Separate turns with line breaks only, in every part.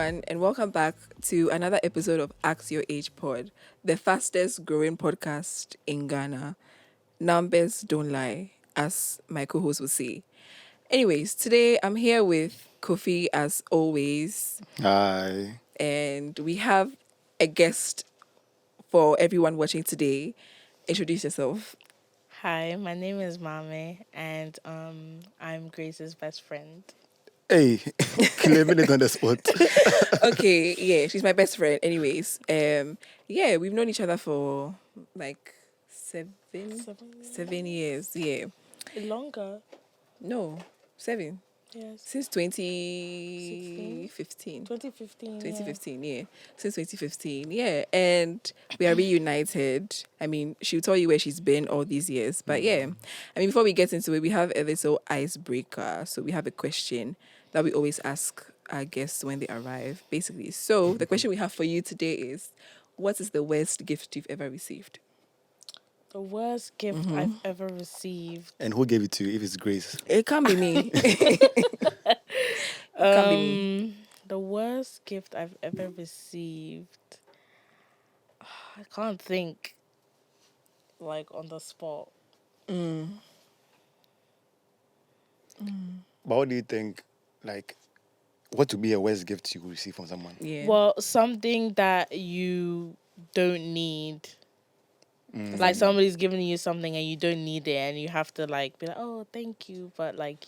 everyone, and welcome back to another episode of Ask Your Age Pod, the fastest growing podcast in Ghana. Numbers don't lie, as my co host would say. Anyways, today I'm here with Kofi as always,
Hi.
and we have a guest for everyone watching today. Introduce yourself.
Hi, my name is Maame, and I'm Grace's best friend.
Hey, claiming it on the spot.
Okay, yeah, she's my best friend. Anyways, yeah, we've known each other for like seven years. Yeah,
Longer,
no, 7
yes.
since 2015.
2015.
2015, yeah. Since 2015, yeah. And we are reunited. I mean, she'll tell you where she's been all these years. But yeah, I mean, before we get into it, we have a little icebreaker. So we have a question that we always ask our guests when they arrive, basically. So the question we have for you today is, what is the worst gift you've ever received?
The worst gift I've ever received.
And who gave it to you if it's Grace?
It can't be me. It can't be me.
The worst gift I've ever received. I can't think, like, on the spot.
But what do you think, like, what would be a worst gift you could receive from someone?
Yeah.
Well, something that you don't need. Like somebody's giving you something and you don't need it and you have to like be like, oh, thank you. But like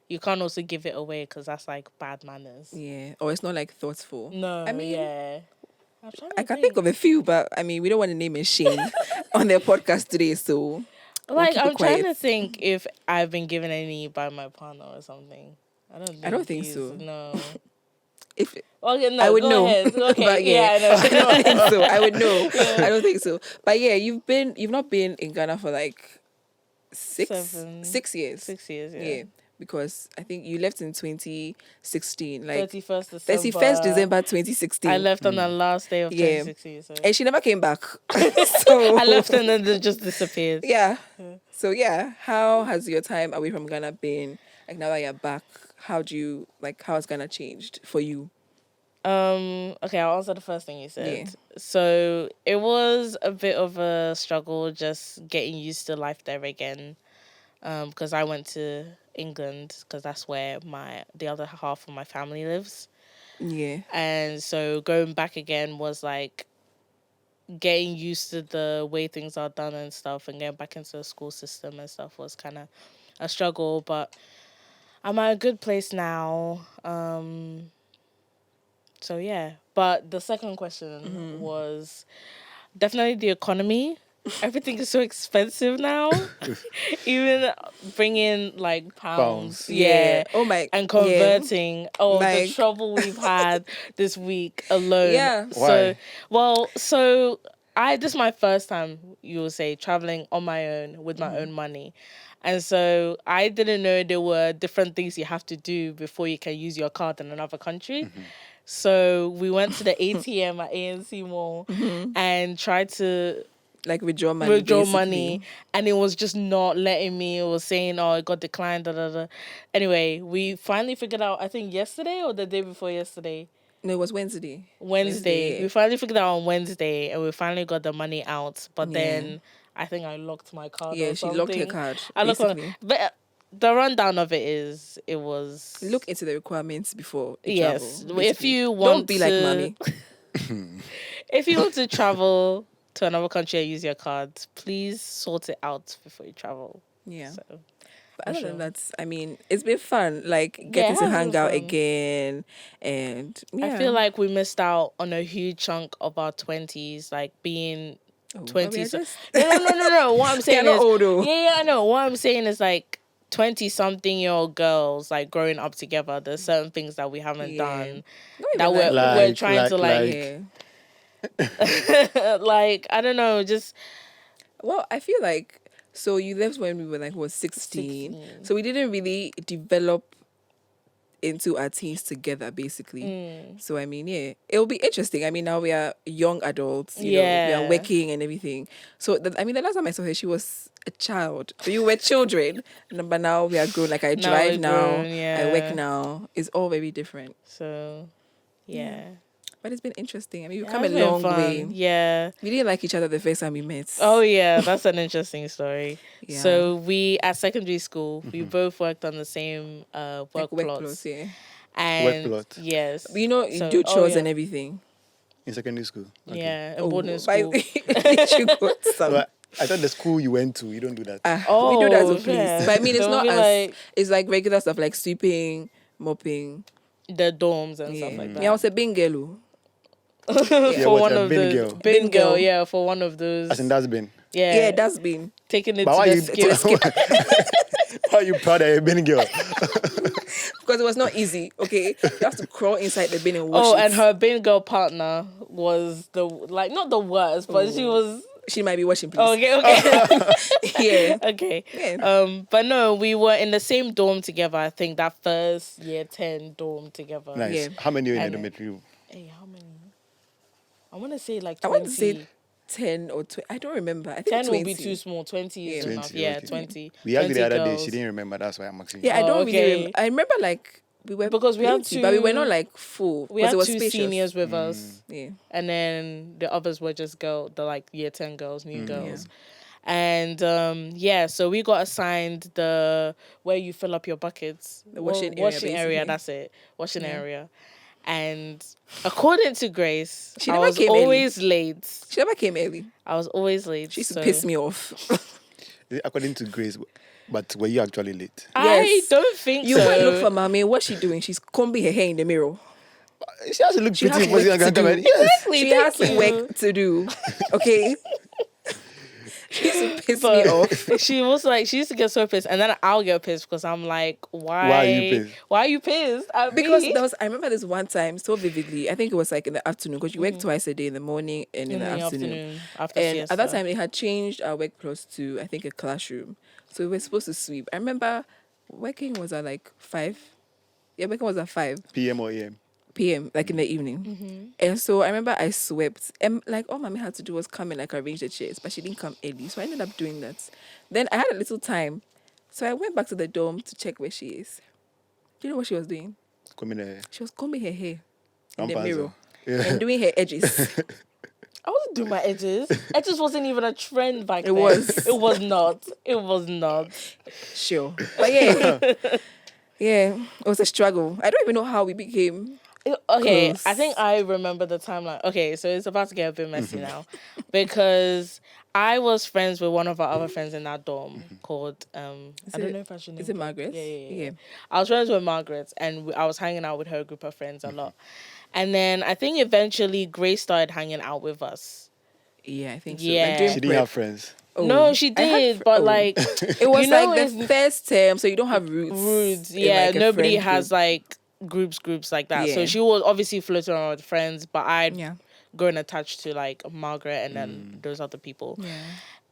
you can't also give it away because that's like bad manners.
Yeah. Or it's not like thoughtful.
No,
I mean,
yeah.
I can think of a few, but I mean, we don't want to name and shame on their podcast today, so
like
keep it
I'm trying to
quiet.
think if I've been given any by my partner or something. I don't think
so.
No.
If
Okay, no,
I would
go
know,
ahead. Okay,
but
yeah, I know.
I don't think so. I would know. I don't think so. But yeah, you've not been in Ghana for like 6 years.
6 years, yeah.
Yeah, because I think you left in 2016, like
31st December.
31st December 2016.
I left on the last day of
Yeah.
2016. So.
And she never came back. So
I left and then it just disappeared.
Yeah. So yeah, how has your time away from Ghana been? Like now that you're back, how has Ghana changed for you?
Okay, I'll answer the first thing you said.
Yeah.
So it was a bit of a struggle just getting used to life there again. Because I went to England because that's where the other half of my family lives.
Yeah.
And so going back again was like getting used to the way things are done and stuff and getting back into the school system and stuff was kind of a struggle, but I'm at a good place now. So yeah, but the second question was definitely the economy. Everything is so expensive now. Even bringing like pounds. Yeah.
Oh my.
And converting.
Yeah.
Oh,
Like-
the trouble we've had this week alone.
Yeah.
So,
Why?
this is my first time, you will say, traveling on my own with my own money. And so I didn't know there were different things you have to do before you can use your card in another country. So we went to the ATM at ANC Mall and tried to
Like withdraw money.
money, and it was just not letting me. It was saying, oh, it got declined, da, da, da. Anyway, we finally figured out, I think yesterday or the day before yesterday.
No, it was Wednesday.
Wednesday. We finally figured out on Wednesday, and we finally got the money out. But
Yeah.
then I think I locked my card.
Yeah,
or
she locked her
something.
card.
I locked my,
basically.
but the rundown of it is, it was
Look into the requirements before you
yes.
travel.
If
basically.
you want
Don't be like mommy.
if you want to travel to another country and use your card, please sort it out before you travel.
Yeah.
So,
But other
sure.
than that, I mean, it's been fun. Like
it
getting to
has
hang
been
out
fun.
again, and yeah.
I feel like we missed out on a huge chunk of our 20s, like being
Oh, but
20.
we are
So,
just-
no. What I'm saying
They're
is,
not old though.
yeah, I know. What I'm saying is like 20-something-year-old girls like growing up together. There's certain things that we haven't
Yeah.
done
Not even
that we're
Like-
trying to like,
yeah.
like I don't know, just
Well, I feel like so you left when we were like 16. So we didn't really develop into our teens together, basically. So I mean, yeah, it'll be interesting. I mean, now we are young adults. You know, we
Yeah.
are working and everything. So I mean, the last time I saw her, she was a child. So you were children, but now we are grown. Like I
Now
drive
we're
now,
grown,
I
yeah.
work now. It's all very different.
so Yeah.
But it's been interesting. I mean, we've
It
come a
has been
long
fun.
way.
Yeah.
We didn't like each other the first time we met.
Oh yeah, that's an interesting story.
Yeah.
So we at secondary school, we both worked on the same
like
work
work
plots.
clothes, yeah.
And
plot.
yes.
You know, you
So-
do chores
yeah.
and everything.
In secondary school. Okay.
Yeah, in boarding
by-
school.
you got some.
So I thought the school you went to, you don't do that.
We do that
Oh,
to please.
yeah.
But I mean, it's
There will
not
be,
as
like,
it's like regular stuff like sweeping, mopping.
the dorms and
Yeah.
stuff like
Me, I
that.
was a bin girl.
Yeah,
For
what,
one
a
of
bin
those
girl?
bin
Bin
girl,
girl.
yeah, for one of those.
As in that's been.
yeah,
Yeah, that's been.
taking it
But
to
why
the
you
skip.
why are you proud of a bin girl?
Because it was not easy. Okay, you have to crawl inside the bin and wash
Oh,
it.
and her bin girl partner was not the worst, but she was
She might be washing, please.
okay.
Yeah.
Okay.
Yeah.
But no, we were in the same dorm together. I think that first year 10 dorm together.
Nice.
Yeah.
How many are in the
And-
dormitory room?
Hey, how many? I want to say like
I
20.
want to say 10 or 20. I don't remember. I think
10
20.
will be too small. 20 is
Yeah.
enough.
20,
Yeah,
okay.
20.
We asked
20
the other day,
girls.
she didn't remember. That's why I'm asking.
Yeah, I
Oh,
don't really
okay.
remember. I remember like we were
Because we had
plenty, but we were
two-
not like full.
We
because
had
it was
two
spacious.
seniors with us,
Yeah.
and then the others were just the like year 10 girls, new girls.
Yeah.
And yeah, so we got assigned the where you fill up your buckets.
The washing area,
Washing area,
basically.
that's it. Washing
Yeah.
area. And according to Grace,
She
I
never
was
came early.
always late.
She never came early.
I was always late.
She used to
so-
piss me off.
According to Grace, but were you actually late?
I
Yes.
don't think
You
so.
went look for Maame. What's she doing? She's combing her hair in the mirror.
She has to look
She
pretty.
has
Was
work
it
to do.
Yes.
Exactly,
She
thank
has
you.
work to do. Okay? She used to piss me
But
off.
she used to get so pissed, and then I'll get pissed because I'm like, why?
Why are you pissed?
Why are you pissed? At
Because
me?
I remember this one time so vividly. I think it was like in the afternoon because you work twice a day, in the morning and in the afternoon.
after
And
siesta.
at that time, they had changed our work clothes to, I think, a classroom. So we were supposed to sweep. I remember working was at like 5. Yeah, working was at 5
PM or AM?
p.m., like in the evening. And so I remember I swept. And like all Mommy had to do was come and like arrange the chairs, but she didn't come early. So I ended up doing that. Then I had a little time. So I went back to the dorm to check where she is. Do you know what she was doing?
Come in there.
She was combing her hair in
I'm
the
Panzo.
mirror
Yeah.
and doing her edges.
I wasn't doing my edges. Edges wasn't even a trend back
It
then.
was.
It was not. It was not.
Sure. But yeah. Yeah, it was a struggle. I don't even know how we became.
Okay,
Close.
I think I remember the timeline. Okay, so it's about to get a bit messy now because I was friends with one of our other friends in that dorm called I don't know if I should name
Is it
her.
Margaret?
Yeah. I was friends with Margaret, and I was hanging out with her group of friends a lot. And then I think eventually Grace started hanging out with us.
Yeah, I think so.
Yeah.
Like during
She didn't
prep.
have friends.
Oh,
No, she
I had
did,
fr-
but
oh.
like
It was
you know,
like the
it's
first term, so you don't have roots.
rudes.
in,
Yeah,
like, a
nobody
friend
has
group.
like groups like that. So
Yeah.
she was obviously floating around with friends, but I'd
Yeah.
grown attached to like Margaret and then those other people.
Yeah.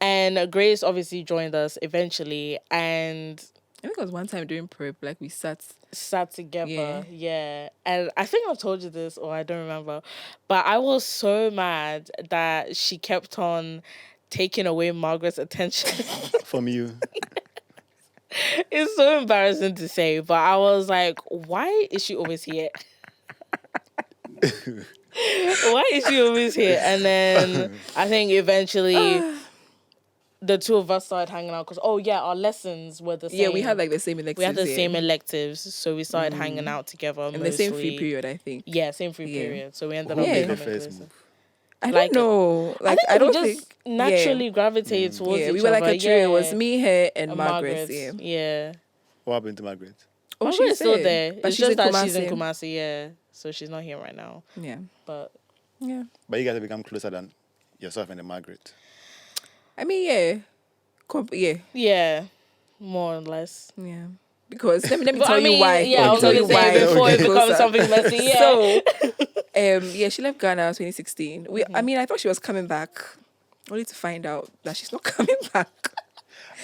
And Grace obviously joined us eventually and
I think it was one time during prep, like we sat.
sat together.
Yeah.
Yeah. And I think I've told you this or I don't remember. But I was so mad that she kept on taking away Margaret's attention.
From you.
It's so embarrassing to say, but I was like, why is she always here? Why is she always here? And then I think eventually the two of us started hanging out because, our lessons were the same.
Yeah, we had like the same electives.
we had the
yeah.
same electives, so we started hanging out together.
and the same free period, I think.
Yeah, same free
Yeah.
period. So we ended
Who
up
made the
becoming
first
closer.
move?
I
Like,
don't know. Like I
we
don't
just
think
naturally gravitate towards
Yeah,
each
we were like
other.
a trio. It was
Yeah.
me, her, and
And
Margaret. Yeah.
Yeah.
What happened to Margaret?
Oh,
Margaret's still there.
but
It's
she's
just
in
that she's in
Kumasi.
Kumasi, yeah. So she's not here right now.
Yeah.
But
Yeah.
But you guys have become closer than yourself and the Margaret.
I mean, yeah. Yeah.
yeah, more or less.
Yeah. Because let me
But
tell
I mean,
you why.
yeah,
Let
I
me
was
tell
gonna
you
say
why.
before it becomes
Closer.
something messy. Yeah.
So, yeah, she left Ghana 2016. I mean, I thought she was coming back, only to find out that she's not coming back.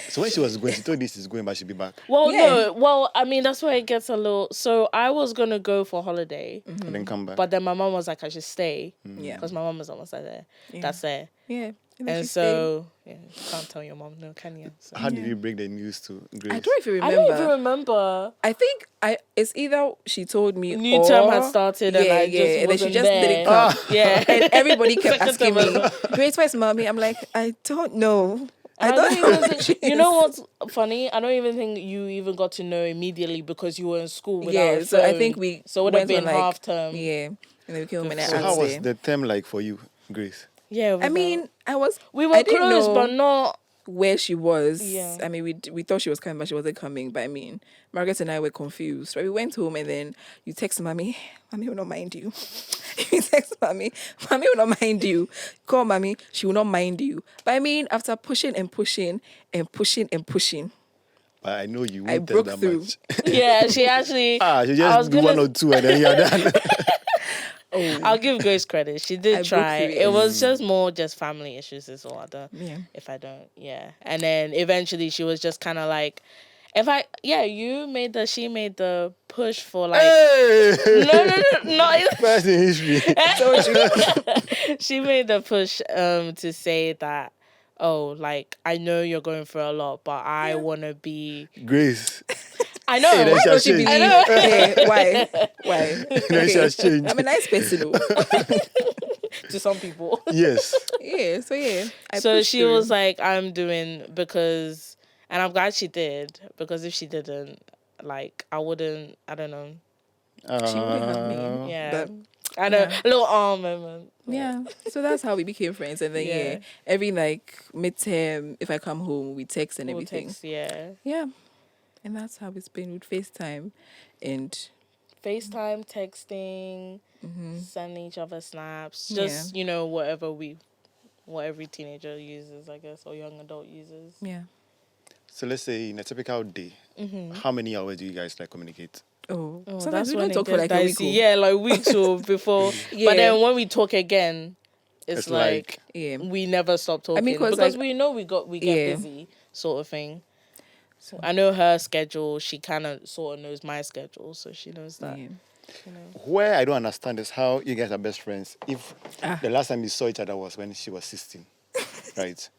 So when she was going, she told this is going, but she'll be back.
Well,
Yeah.
no. Well, I mean, that's where it gets a little. So I was gonna go for holiday,
And then come back.
but then my mom was like, I should stay
Yeah.
because my mom was almost like there.
Yeah.
That's there.
Yeah. then
And
she
so yeah, you can't tell your mom, no, can you? So.
How did you break the news to Grace?
stayed. I don't know if you
I
remember.
don't even remember.
I think it's either she told me
New
or,
term had started and I just
and then she
wasn't
just
there.
didn't come.
Yeah.
And everybody kept
Second
asking me,
term.
Grace, where's mommy? I'm like, I don't know.
I
I
don't
don't know.
even think, you know what's funny? I don't even think you even got to know immediately because you were in school without
Yeah,
a
so I
phone.
think we
So it would have
went on,
been
like,
half term.
Yeah. And then we came home and I
So
asked
how was
her.
the term like for you, Grace?
Yeah,
I mean,
we were
I didn't
close,
know
but not.
where she was.
Yeah.
I mean, we thought she was coming, but she wasn't coming. But I mean, Margaret and I were confused. Right? We went home and then you text mommy. Mommy will not mind you. You text mommy. Mommy will not mind you. Call mommy. She will not mind you. But I mean, after pushing and pushing and pushing and pushing,
But I know you
I
won't tell
broke
that
through.
much.
Yeah, she actually.
She
I was
just do
gonna-
one or two and then you're done.
I'll give Grace credit. She
I
did
broke
try.
through
It
it.
was just more just family issues is all. I don't.
Yeah.
If I don't, yeah. And then eventually she was just kind of like, she made the push for like.
Hey!
No, not.
First in history.
She made the push to say that, oh, like I know you're going through a lot, but I want to be.
Grace.
I know.
Hey,
Why don't you believe?
I know.
Yeah, why? Why?
No, she has changed.
I'm a nice person. Though.
To some people.
Yes.
Yeah. So yeah. I
So
pushed
she
through.
was like, I'm doing because, and I'm glad she did, because if she didn't, like, I don't know.
She wouldn't have me.
Yeah.
But
I know,
yeah.
a little arm moment.
yeah, so that's how we became friends. And then
Yeah.
every like midterm, if I come home, we text and
We'll
everything.
text, yeah.
Yeah, and that's how it's been with FaceTime, and
FaceTime, texting, sending each other snaps,
Yeah.
just, what every teenager uses, I guess, or young adult uses.
yeah.
So let's say in a typical day, how many hours do you guys like communicate?
Oh,
Oh,
sometimes
that's
we
when
don't
it
talk for
gets
like a week.
dicey.
Oh.
Yeah, like weeks or before.
Yeah.
But then when we talk again, it's
It's
like
Yeah,
we never stop talking.
mean, 'cause,
because
like,
we know we get
Yeah.
busy, sort of thing. So I know her schedule. She kind of sort of knows my schedule, so she knows that.
yeah.
Where I don't understand is how you guys are best friends if
Ah.
the last time you saw each other was when she was 16, right?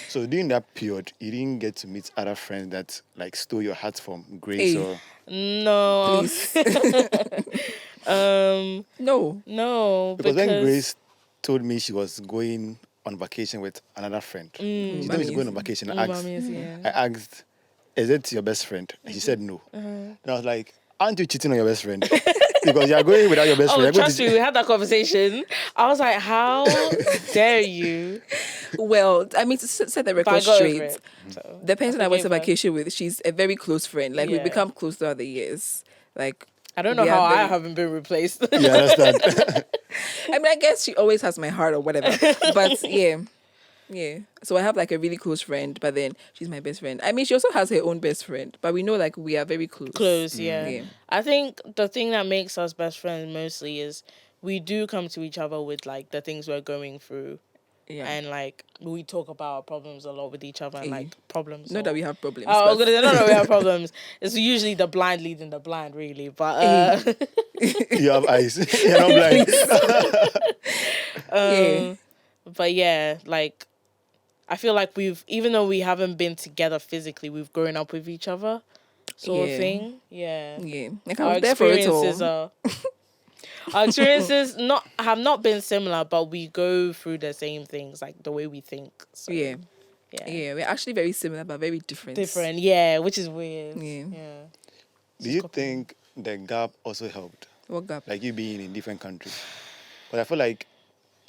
So during that period, you didn't get to meet other friends that like stole your heart from Grace
Hey.
or...
No,
Please,
no,
Because
because
when Grace told me she was going on vacation with another friend, she told me she's going on vacation. I asked,
yeah.
I asked, is it your best friend? And she said no. And I was like, aren't you cheating on your best friend? Because you are going without your best
Oh,
friend. You're going
trust
to-
me, we had that conversation. I was like, how dare you?
well, I mean, to set the
But I
record
got over
straight,
it. So
the person I went to
forgave her.
vacation with, she's a very close friend. Like
Yeah.
we've become close throughout the years. Like
I don't know
we
how
are
I
very-
haven't been replaced.
You understand?
I mean, I guess she always has my heart or whatever. But yeah. Yeah. So I have like a really close friend, but then she's my best friend. I mean, she also has her own best friend, but we know like we are very close.
Close, yeah.
Yeah.
I think the thing that makes us best friends mostly is we do come to each other with like the things we're going through.
Yeah.
And like we talk about our problems a lot with each other and
Eh.
like problems.
Not that we have problems.
Oh, I'm
but-
gonna say, no, we have problems. It's usually the blind leading the blind, really. But
You have eyes. You're not blind.
Yeah.
but yeah, like I feel like even though we haven't been together physically, we've grown up with each other, sort
Yeah.
of thing. Yeah.
Yeah. Like I
Our
was there for it all.
experiences are. Our experiences have not been similar, but we go through the same things, like the way we think. So,
Yeah.
yeah,
Yeah. We're actually very similar but very different.
different. Yeah, which is weird.
Yeah.
Yeah.
Do you think the gap also helped?
What gap?
Like you being in different countries? But I feel like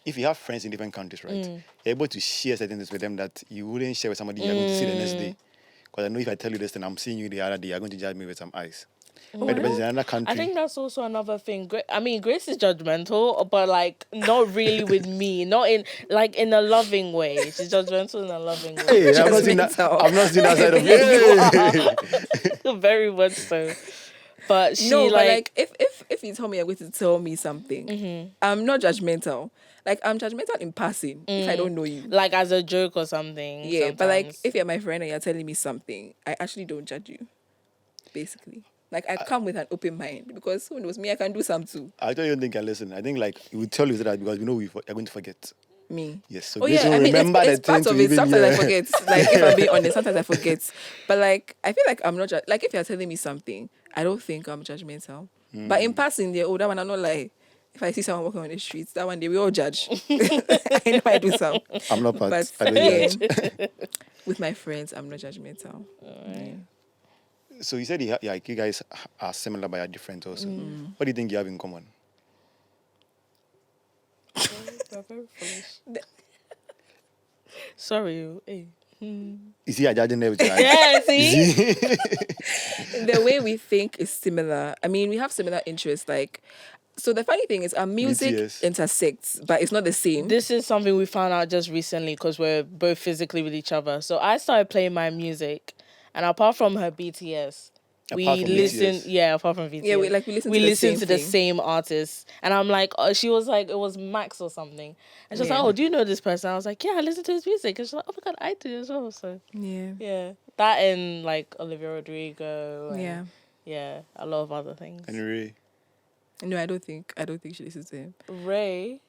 if you have friends in different countries, right, you're able to share certain things with them that you wouldn't share with somebody you're going to see the next day. Because I know if I tell you this and I'm seeing you the other day, you're going to judge me with some eyes. But the person in another country.
I think that's also another thing. I mean, Grace is judgmental, but like not really with me. Not in in a loving way. She's judgmental in a loving way.
Hey, I've not seen that.
Judgmental.
I've not seen that side of you.
Very much so. But she
No,
like,
but like if you tell me you're going to tell me something, I'm not judgmental. like I'm judgmental in passing if I don't know you.
Like as a joke or something.
Yeah, but like
sometimes.
if you're my friend and you're telling me something, I actually don't judge you. Basically, like I come with an open mind because who knows me, I can do some too.
I don't even think I listen. I think like we tell you that because we know are going to forget.
Me.
Yes. So
Oh
this
yeah,
will
I mean
remember
it's
the
part
thing
of
to
it.
even
Sometimes I
hear.
forget. Like if I'm being honest, sometimes I forget. But like I feel like I'm not like if you're telling me something, I don't think I'm judgmental. But in passing, there, oh that one I'm not like. If I see someone walking on the streets, that one day we all judge. I know I do some.
I'm not part.
But
I don't
yeah,
judge.
with my friends, I'm not judgmental. Yeah.
So you said you guys are similar but are different also. What do you think you have in common?
Sorry. Hey.
You see, I judging everything.
Yeah, see?
The way we think is similar. I mean, we have similar interests. Like, so the funny thing is, our music
BTS.
intersects, but it's not the same.
This is something we found out just recently because we're both physically with each other. So I started playing my music, and apart from her BTS, we
Apart from
listen.
BTS.
Yeah, apart from BTS,
Yeah, we listen to the
listen
same
to the
thing.
same artists. And I'm like, oh, she was like, it was Max or something, and she was
Yeah.
like, oh, do you know this person? I was like, yeah, I listen to his music. And she's like, oh my god, I do as well. So
Yeah.
yeah, that and like Olivia Rodrigo. And,
Yeah.
yeah, a lot of other things.
And Ray.
No, I don't think she listens to him.
Ray,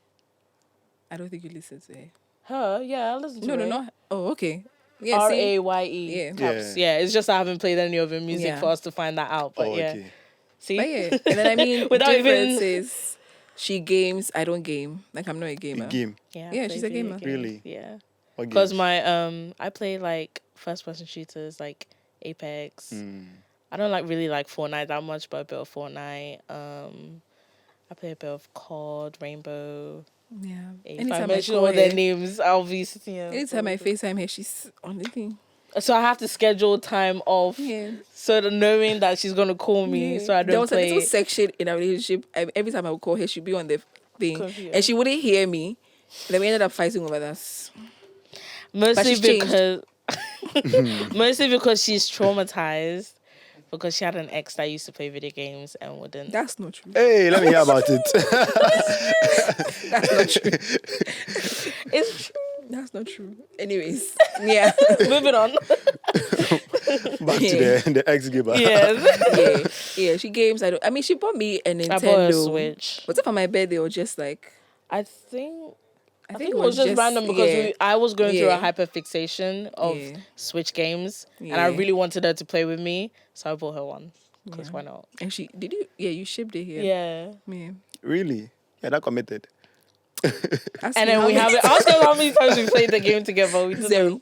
I don't think you listen to him.
her, yeah, I listen to
No,
Ray.
no. Oh, okay. Yeah, see?
Raye.
Yeah.
Perhaps. Yeah, it's just I haven't played any of her music
Yeah.
for us to find that out. But yeah,
Okay.
see,
But yeah. And then I mean,
Without even-
differences. She games. I don't game. Like I'm not a gamer.
A game.
yeah,
Yeah,
I
she's
play
a gamer.
video games.
Really?
Yeah,
What
because
games?
my I play like first person shooters like Apex. I don't really like Fortnite that much, but a bit of Fortnite. I play a bit of COD, Rainbow.
Yeah.
If I
Anytime I
mention
call
all their
her,
names, I'll be sitting here.
anytime I FaceTime her, she's on the thing.
So I have to schedule time off,
Yeah.
so that knowing that she's gonna call me, so I
There
don't
was a
play.
little section in our relationship. Every time I would call her, she'd be on the thing,
Computer.
and she wouldn't hear me. Then we ended up fighting over that.
Mostly
she's changed.
because mostly because she's traumatized because she had an ex that used to play video games and wouldn't.
That's not true.
Hey, let me hear about it.
That's not true.
It's
That's not true. Anyways, yeah,
moving on.
Back to the ex giver.
Yes.
yeah. She games. I mean, she bought me a Nintendo.
I bought a Switch.
Was it for my birthday or just like?
I think
I
it was just random because I was going through a hyperfixation of Switch games, and I
Yeah.
really wanted her to play with me, so I bought her one. Because why not?
And she did you? Yeah, you shipped it here.
Yeah.
Yeah.
Really? Yeah, that committed.
Ask
And
me
then
how
we
many-
have it. Ask her how many times we played the game together. We didn't.
Zero.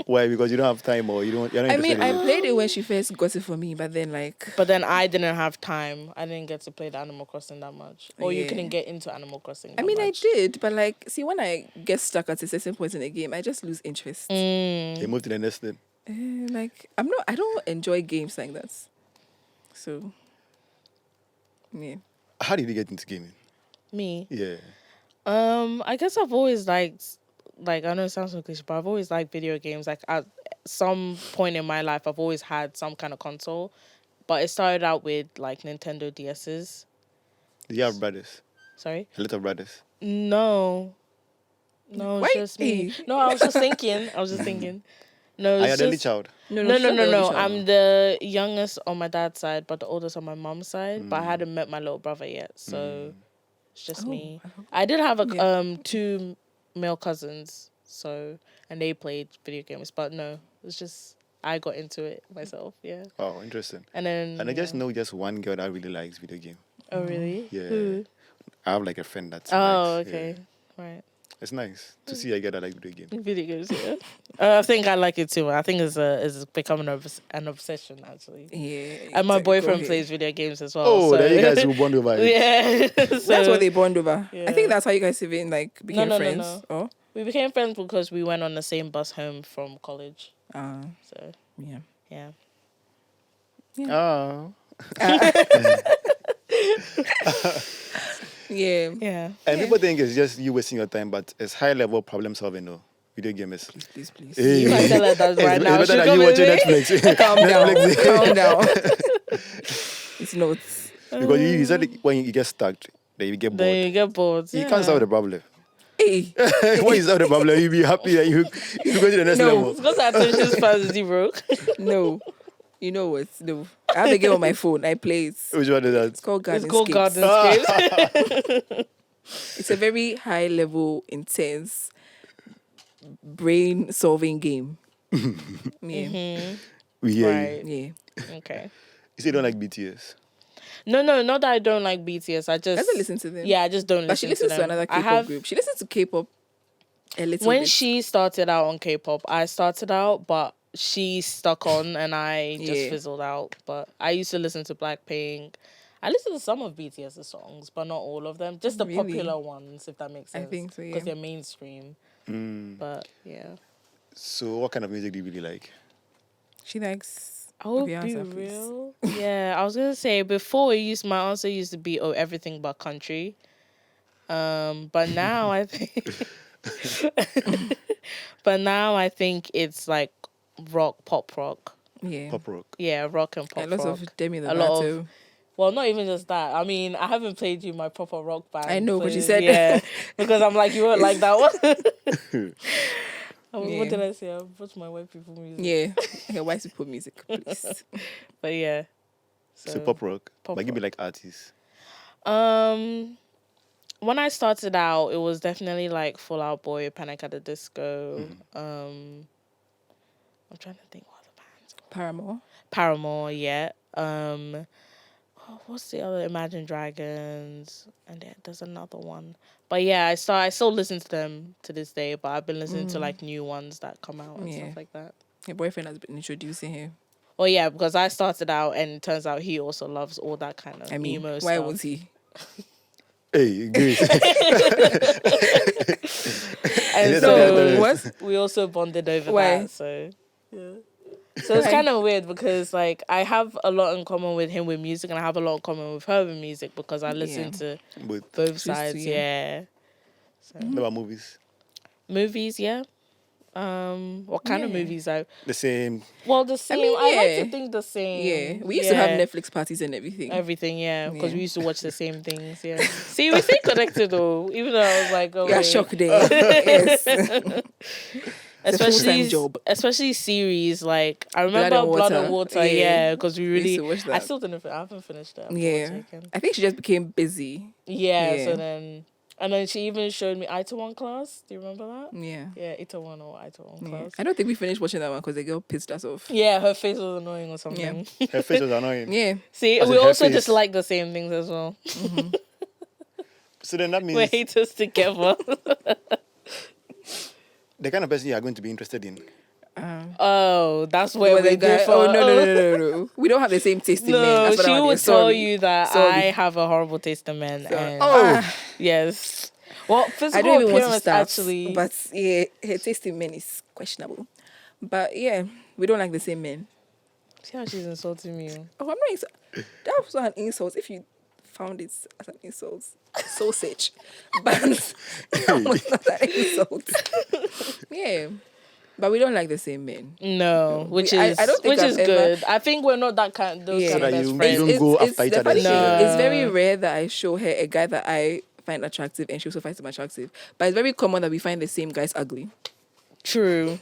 Why? Because you don't have time or you're not
I mean,
interested
I
in it?
played it when she first got it for me, but then like,
But then I didn't have time. I didn't get to play the Animal Crossing that much. Or you
Yeah.
couldn't get into Animal Crossing.
I mean, I
much.
did, but like, see, when I get stuck at a certain point in the game, I just lose interest.
You move to the next thing.
Like, I don't enjoy games like that. So, yeah.
How did you get into gaming?
Me.
Yeah.
I guess I've always liked, like, I know it sounds so cliche, but I've always liked video games. Like, at some point in my life, I've always had some kind of console. But it started out with, like, Nintendo DS's.
Do you have brothers?
Sorry?
A lot of brothers.
No. No, it's
Wait.
just me. No, I was just thinking. No,
Are you
it's
the only
just...
child?
No.
she's not the only child.
I'm the youngest on my dad's side, but the oldest on my mom's side. But I hadn't met my little brother yet, so it's just me. I did have two male cousins, so and they played video games, but no, it's just I got into it myself. Yeah,
Oh, interesting.
and then
And I just know just one girl that really likes video game.
Oh really?
Yeah.
Who?
I have like a friend that's
Oh
likes,
okay,
yeah.
right.
It's nice to see a girl that likes video game.
Video games, yeah. I think I like it too. I think it's becoming an obsession actually.
Yeah.
And my
exactly.
boyfriend
Go
plays
ahead.
video games as well.
Oh,
so.
there you guys will bond over it.
Yeah,
That's
so
what they bond over.
Yeah.
I think that's how you guys even like became
no,
friends.
no.
Oh,
we became friends because we went on the same bus home from college. So
yeah.
yeah.
Oh.
Yeah.
Yeah.
And people think it's just you wasting your time, but it's high level problem solving, though. Video game is.
Please.
Hey.
You might tell her that right
It's
now.
better
She'll
than
come
you
with
watching
me.
Netflix.
Calm down.
Netflix.
Calm down. It's not.
Because you said when you get stuck, then you get bored.
Then you get bored.
You can't solve the problem.
Hey,
When you solve the problem, you'll be happy that you go to the next
No.
level.
Because attention span is zero.
no. You know what? No. I have a game on my phone. I play it.
Which one is that?
It's called Garden
It's called
Scapes.
Garden
It's a very high level, intense, brain solving game. Yeah.
We hear you.
Right.
Yeah.
Okay.
You say you don't like BTS.
No, not that I don't like BTS. I just
Doesn't listen to them.
Yeah, I just don't
But she
listen
listens
to
to
them.
another
I
K-pop
have
group. She listens to K-pop a little
when
bit.
she started out on K-pop, I started out, but she stuck on, and I just
Yeah.
fizzled out. But I used to listen to Blackpink. I listen to some of BTS's songs, but not all of them. Just the
Really?
popular ones, if that makes
I
sense.
think so, yeah.
Because they're mainstream. But yeah.
So what kind of music do you really like?
She likes
I will
Okay,
be
answer, please.
real. Yeah, I was gonna say before my answer used to be everything but country. But now I think it's like pop rock.
Yeah.
Pop rock.
Yeah, rock and pop
A lot
rock.
of Demi
A lot
Lovato.
of well, not even just that. I mean, I haven't played you my proper rock band.
I know, but you
playlist,
said-
yeah, because I'm like you won't like that one.
Yeah.
What did I say? I watch my white people music.
Yeah. Yeah, white people music, please.
But yeah.
So pop rock.
pop
But give me
rock.
like artists.
When I started out, it was definitely like Fall Out Boy, Panic at the Disco. I'm trying to think what other bands.
Paramore.
Paramore, yeah. What's the other? Imagine Dragons, and then there's another one. But yeah, I still listen to them to this day. But I've been listening to like new ones that come out and
Yeah.
stuff like that.
Your boyfriend has been introducing her.
Oh yeah, because I started out, and it turns out he also loves all that kind of
I mean,
emo
why
stuff.
would he?
Hey, Grace.
And
Yes,
so
what?
we also bonded over
Why?
that. So yeah. So it's kind of weird because like I have a lot in common with him with music, and I have a lot in common with her with music because I listen
Yeah.
to
But
both
Just to
sides.
you.
Yeah.
what about movies?
Movies, yeah. What kind of
Yeah.
movies?
The same.
Well, the same. I,
mean,
like
yeah.
to think the same.
Yeah. We used to have
Yeah.
Netflix parties and everything.
Everything, yeah, because
Yeah.
we used to watch the same things. Yeah. See, we stay connected though, even though I was like, oh,
Yeah,
wait.
shock day. Yes. It's a
especially
full-time job.
especially series like I
Blood
remember
and
Blood and
Water.
Water,
Yeah.
yeah, because we
We used
really.
to watch
I
that.
still didn't. I haven't finished it. I have to
Yeah.
watch it again.
I think she just became busy.
Yeah,
Yeah.
so then and then she even showed me Ita One Class. Do you remember that?
Yeah.
Yeah, Ita One or Ita One
Yeah.
Class.
I don't think we finished watching that one because the girl pissed us off.
Yeah, her face was annoying or something.
Her face was annoying.
Yeah.
See,
As
we
in her
also
face.
just like the same things as well.
So then that means
We're haters together.
the kind of person you are going to be interested in.
Oh, that's where
Well,
we
the guy-
differ.
oh, no. We don't have the same taste in men.
No,
That's what
she
I want
would
to
tell
sorry.
you that
Sorry.
I have a horrible taste in men. And
Oh,
yes. Well, physical
I don't even want to
appearance
start,
actually.
but yeah, her taste in men is questionable. But yeah, we don't like the same men.
See how she's insulting me.
Oh, I'm not. That was not an insult. If you found it as an insult, sausage, but that was not an insult. Yeah, but we don't like the same men.
No, which
I
is
don't think
which
I've
is
ever-
good. I think we're not that kind. Those
Yeah.
kind
So
of
that
best
you
friends.
don't go after
the
each other.
funny thing
No.
It's very rare that I show her a guy that I find attractive and she also finds him attractive. But it's very common that we find the same guys ugly.
True.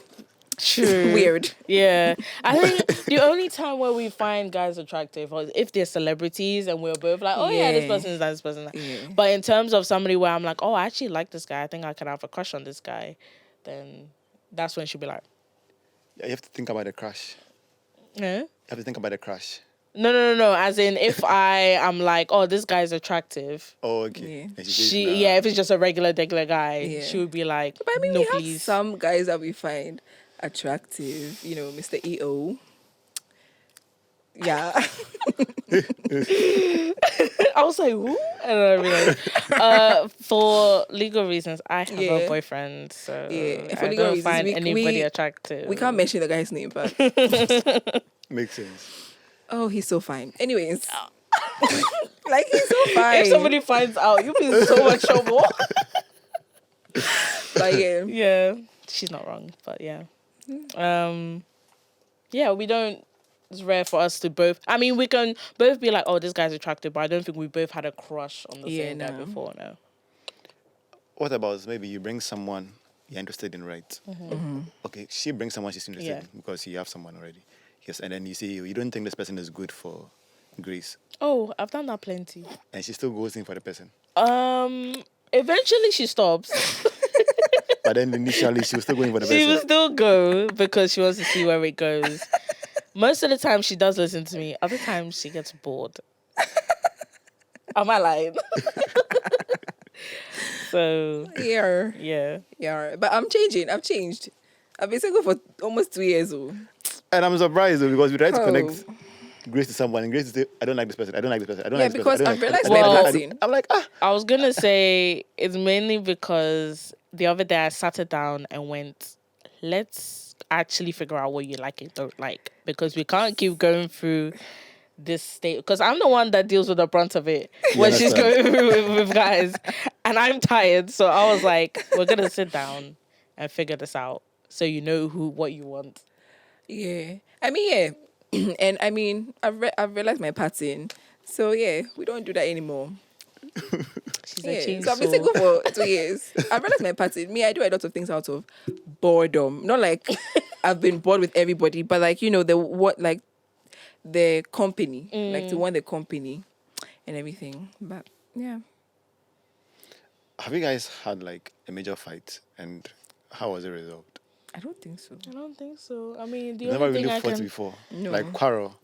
True.
Weird.
Yeah. I think the only time where we find guys attractive is if they're celebrities and we're both like, oh yeah, this
Yeah.
person is nice, this person is nice.
Yeah.
But in terms of somebody where I'm like, oh, I actually like this guy, I think I can have a crush on this guy, then that's when she'll be like,
Yeah, you have to think about the crush.
yeah.
You have to think about the crush.
No. As in, if I am like, oh, this guy's attractive.
Oh, okay.
Yeah.
And she says,
She,
nah.
yeah, if it's just a regular guy,
Yeah.
she would be like,
But I mean,
no,
we have
please.
some guys that we find attractive. You know, Mr. EO. Yeah.
I was like, who? And I realized, for legal reasons, I have
Yeah.
a boyfriend, so
Yeah, for
I
legal
don't
reasons,
find anybody
we
attractive.
we can't mention the guy's name, but
Makes sense.
oh, he's so fine. Anyways, like he's so fine.
If somebody finds out, you'll be in so much trouble.
But yeah,
Yeah, she's not wrong, but yeah. Yeah, we don't It's rare for us to both. I mean, we can both be like, "Oh, this guy's attractive," but I don't think we both had a crush on the same guy
no.
before. No.
What about maybe you bring someone you're interested in, right? Okay, she brings someone she's interested in because you have someone already. Yes, and then you say you don't think this person is good for Grace,
Oh, I've done that plenty.
and she still goes in for the person.
Eventually she stops.
But then initially she was still going for the
She will
person.
still go because she wants to see where it goes. Most of the time she does listen to me. Other times she gets bored. Am I lying? So
Yeah. But I'm changing. I've changed. I've been single for almost 2 years. Oh.
And I'm surprised though, because we try to
Oh.
connect Grace to someone, and Grace to say, I don't like this person, I don't like this person, I don't like this
because
person. I
I've
don't like
realized
this person.
my
And then
pattern.
I'm like,
I was gonna say it's mainly because the other day I sat her down and went, let's actually figure out what you like and don't like, because we can't keep going through this state, because I'm the one that deals with the brunt of it when she's
understand.
going through with guys, and I'm tired. So I was like, we're gonna sit down and figure this out so you know what you want.
Yeah. I mean, yeah. And I mean, I've realized my pattern. So yeah, we don't do that anymore.
She's a
Yeah.
chainsaw.
So I've been single for 2 years. I've realized my pattern. Me, I do a lot of things out of boredom. Not like I've been bored with everybody, but like, the company. Like to want the company and everything. But yeah.
have you guys had like a major fight, and how was it resolved?
I don't think so.
I don't think so. I mean, the
You've never
only thing
really
I
fought
can
before,
No.
like quarrel.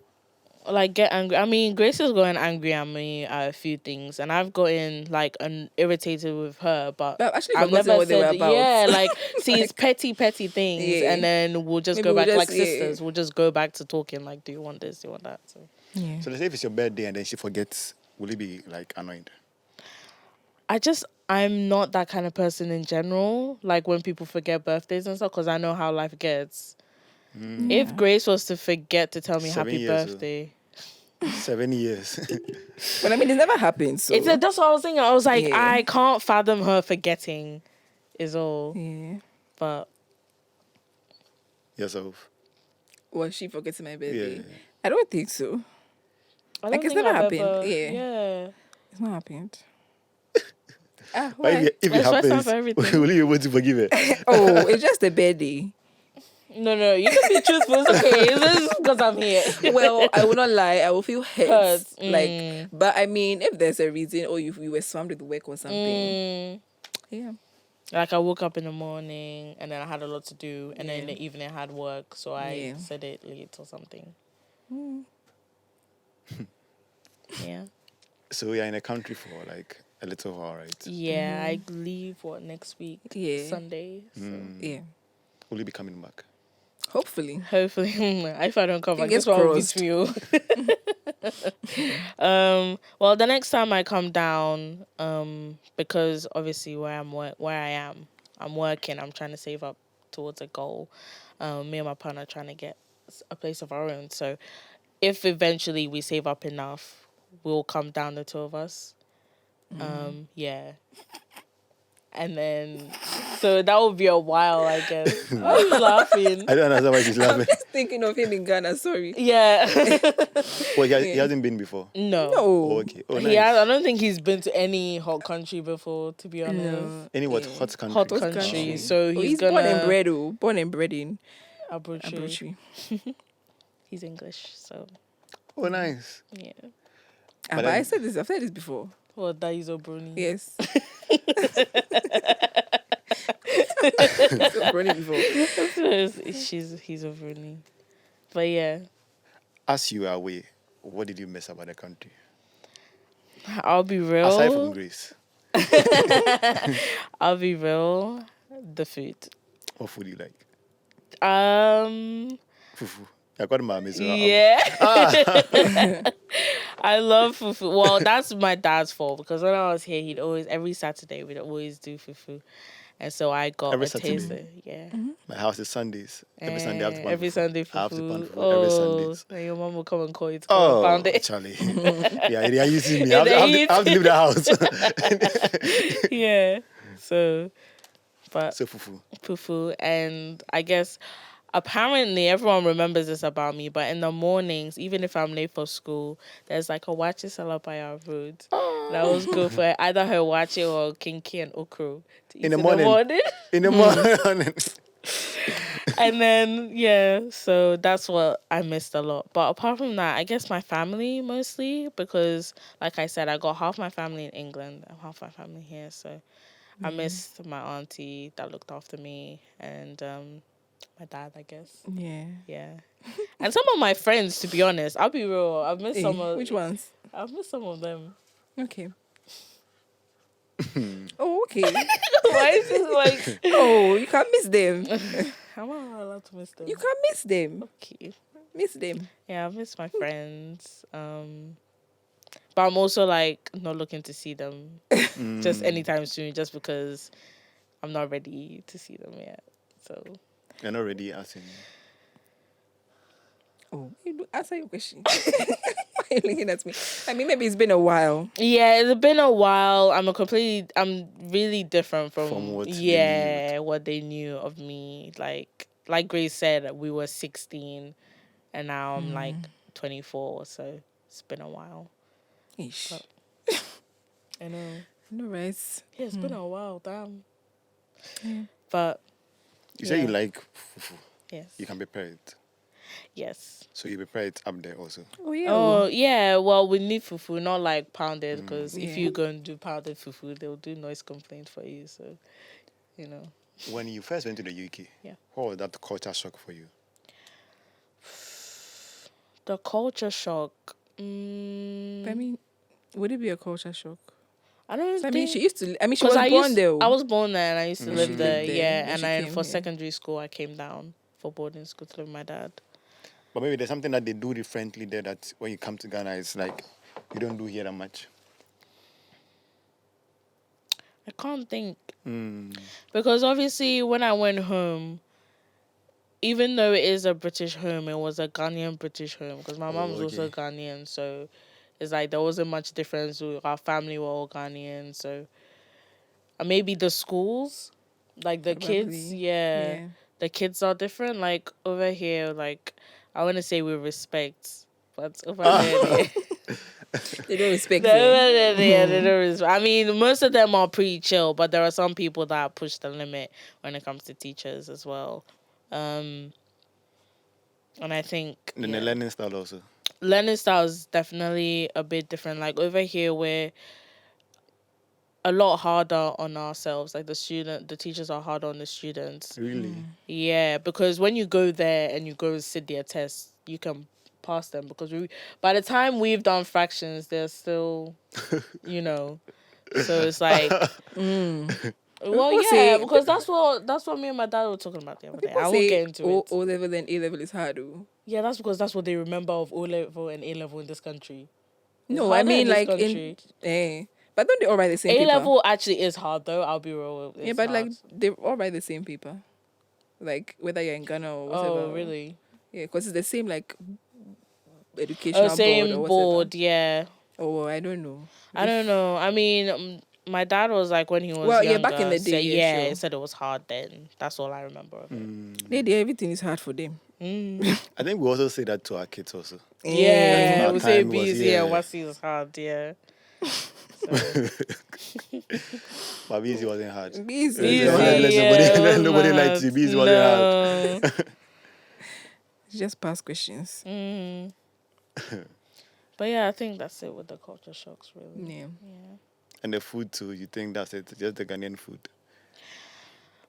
like get angry. I mean, Grace has gotten angry at me at a few things, and I've gotten like irritated with her. But
I've actually
I've
forgotten
never
what they were
said,
about.
yeah, like see, it's petty things,
Yeah.
and then we'll just
Maybe
go
we'll
back like
just- yeah.
sisters. We'll just go back to talking. Like, do you want this? Do you want that? So.
Yeah.
So let's say if it's your birthday and then she forgets, will you be like annoyed?
I'm not that kind of person in general. Like when people forget birthdays and stuff, because I know how life gets. If Grace was to forget to tell me
7
happy
years,
birthday.
7 years.
But I mean, it's never happened. So
That's what I was thinking. I was like,
Yeah.
I can't fathom her forgetting, is all.
yeah.
But
Yourself.
Was she forgetting my birthday?
Yeah.
I don't think so.
I don't
Like, it's
think
never
I've
happened.
ever-
Yeah.
Yeah.
It's not happened.
But
Why?
if it
It's first time
happens,
for everything.
will you be able to forgive it?
Oh, it's just a birthday.
No, you can be truthful. It's okay. It's just because I'm here.
Well, I will not lie. I will feel hurt.
Hurt,
Like, but I mean, if there's a reason, or you were swamped with work or something, yeah.
Like I woke up in the morning and then I had a lot to do, and then in
Yeah.
the evening I had work, so I
Yeah.
said it late or something. Yeah.
So we are in a country for like a little while, right?
Yeah, I leave next week?
Yeah.
Sunday. So.
Yeah.
Will you be coming back?
Hopefully.
Hopefully, if I don't come back,
Fingers
this one will
crossed.
beat me. Well, the next time I come down, because obviously where I am, I'm working. I'm trying to save up towards a goal. Me and my partner are trying to get a place of our own. So, if eventually we save up enough, we'll come down, the two of us. Yeah. And then, so that will be a while, I guess. I'm laughing.
I don't understand why she's
I'm
laughing.
just thinking of him in Ghana. Sorry.
Yeah.
Well, he hasn't been before.
No.
Oh, okay. Oh, nice.
I don't think he's been to any hot country before, to be honest.
No.
Any what?
Yeah.
Hot country?
Hot
country.
country. So
Oh,
he's
born and
gonna
bred. Oh, born and bred in
Abuchi.
Abuchi.
He's English, so
Oh, nice.
yeah.
But
then-
I've said this before.
Well, that is Obroni.
Yes. Brony before.
He's Obroni. But yeah,
As you were away, what did you miss about the country?
I'll be real.
Aside from Grace,
I'll be real. The food.
what food do you like? Fufu. I got Maame. So
Yeah. I love fufu. Well, that's my dad's fault, because when I was here, every Saturday we'd always do fufu. And so I got
Every
a taste.
Saturday?
Yeah.
my house is Sundays. Every Sunday I have to pan
Every
fufu.
Sunday
I have to pan
fufu.
fufu every Sundays.
And your mom will come and call you to come
Oh,
and pound it.
Charlie. Yeah, they are using me.
Yeah,
I have to leave the house.
Yeah. So, but
So fufu.
fufu, and I guess apparently everyone remembers this about me, but in the mornings, even if I'm late for school, there's like a wachi seller by our road. And I always go for either her wachi or kinki and okro to eat
In the morning. In the morning.
And then, yeah, so that's what I missed a lot. But apart from that, I guess my family mostly, because like I said, I got half my family in England and half my family here. So I missed my auntie that looked after me and my dad, I guess.
Yeah.
Yeah. And some of my friends, to be honest, I'll be real. I've missed some of
Which ones?
I've missed some of them.
Okay. Oh, okay.
Why is it like
Oh, you can't miss them.
how am I allowed to miss them?
You can't miss them.
Okay.
Miss them.
Yeah, I've missed my friends. But I'm also like not looking to see them just anytime soon, just because I'm not ready to see them yet. So
You're not ready asking.
Oh, answer your question. Why are you looking at me? I mean, maybe it's been a while.
yeah, it's been a while. I'm really different from
what they knew.
what they knew of me. Like Grace said, we were 16, and now I'm like 24. So it's been a while.
Ish.
But- I know.
No, right.
Yeah, it's been a while. Damn.
Yeah.
But
You say you
Yeah.
like fufu.
yes,
You can prepare it.
yes.
So you prepare it up there also.
Oh, yeah.
Oh yeah, well we need fufu, not like pounded, because if
Yeah.
you go and do pounded fufu, they'll do noise complaint for you. So, you know.
When you first went to the UK,
Yeah.
what was that culture shock for you?
The culture shock.
I mean, would it be a culture shock?
I don't
I
think.
mean, she used to. I mean, she was
'cause I
born
used,
there.
I was born there and I used to
She
live
lived
there.
there,
Yeah,
then
and
she
then
came
for
here.
secondary school, I came down for boarding school to live with my dad.
But maybe there's something that they do differently there that when you come to Ghana, it's like you don't do here that much.
I can't think. Because obviously, when I went home, even though it is a British home, it was a Ghanaian British home because my mom was also
okay.
Ghanaian. So it's like there wasn't much difference. Our family were all Ghanaian. So maybe the schools, like the kids,
Probably.
yeah, the kids are different. Like over here, like I want to say with respect, but over there,
They don't respect
they
them.
don't respect. I mean, most of them are pretty chill, but there are some people that push the limit when it comes to teachers as well. And I think
And then the learning style also.
learning style is definitely a bit different. Like over here, we're a lot harder on ourselves. Like the teachers are harder on the students.
Really?
Yeah, because when you go there and you go sit their tests, you can pass them because by the time we've done fractions, they're still, you know. So it's like, well,
People
yeah,
say-
because that's what me and my dad were talking about the other day.
People
I won't
say
get into it.
O level and A level is hard. Oh.
Yeah, that's because that's what they remember of O level and A level in this country. It's
No, I
harder in
mean
this
like
country.
but don't they all write the same
A
paper?
level actually is hard though. I'll be real.
Yeah,
It's
but
hard.
like they all write the same paper. Like whether you're in Ghana or whatever.
Oh really?
Yeah, because it's the same like educational
Oh,
board
same
or whatever.
board. Yeah.
Oh, I don't know.
I don't know. I mean, my dad was like when he was
Well, yeah,
younger.
back in the day,
said,
yeah,
he
sure.
said it was hard then. That's all I remember of it.
Everything is hard for them.
I think we also say that to our kids also.
Yeah,
Our
we say
time was-
busy and
yeah.
what's is hard. Yeah. So,
But busy wasn't hard.
Busy.
easy,
Let
yeah,
nobody
it
like
was
to
not
be busy wasn't hard.
No.
Just past questions.
But yeah, I think that's it with the culture shocks, really.
Yeah.
And the food too, you think that's it? Just the Ghanaian food.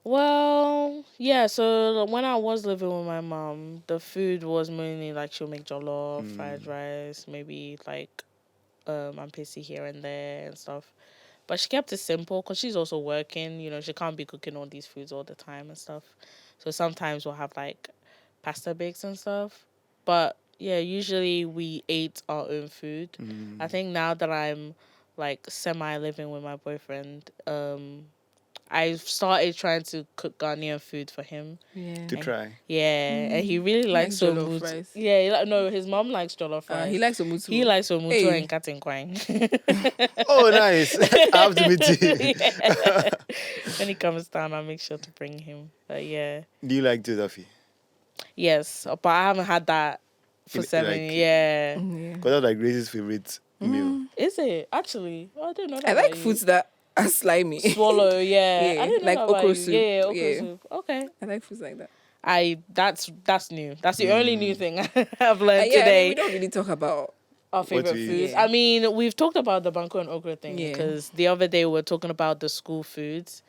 Well, yeah, so when I was living with my mom, the food was mainly like she'll make jollof, fried rice, maybe like I'm pissy here and there and stuff. But she kept it simple because she's also working. You know, she can't be cooking all these foods all the time and stuff. So sometimes we'll have like pasta bakes and stuff. But yeah, usually we ate our own food. I think now that I'm like semi living with my boyfriend, I've started trying to cook Ghanaian food for him.
Yeah.
To try.
Yeah, and he really likes
likes jollof
omutu.
rice.
Yeah, no, his mom likes jollof rice.
He likes omutu.
He likes omutu
Hey.
and katinkwang.
Oh, nice. I have to meet you.
When he comes down, I'll make sure to bring him. But yeah.
Do you like Josephine?
Yes, but I haven't had that for
In-
7.
like-
Yeah.
Yeah.
Because that's like Grace's favorite meal.
Is it? Actually, oh, I didn't know that
I
about
like
you.
foods that are slimy.
Swallow, yeah. I
Yeah,
didn't know
like
that about
okra
you.
soup.
Yeah, okra
Yeah.
soup. Okay.
I like foods like that.
That's new. That's the only new thing I've learned
Yeah, I mean,
today.
we don't really talk about.
Our
What
favorite
we-
foods.
Yeah.
I mean, we've talked about the banku and okra thing
Yeah.
because the other day we were talking about the school foods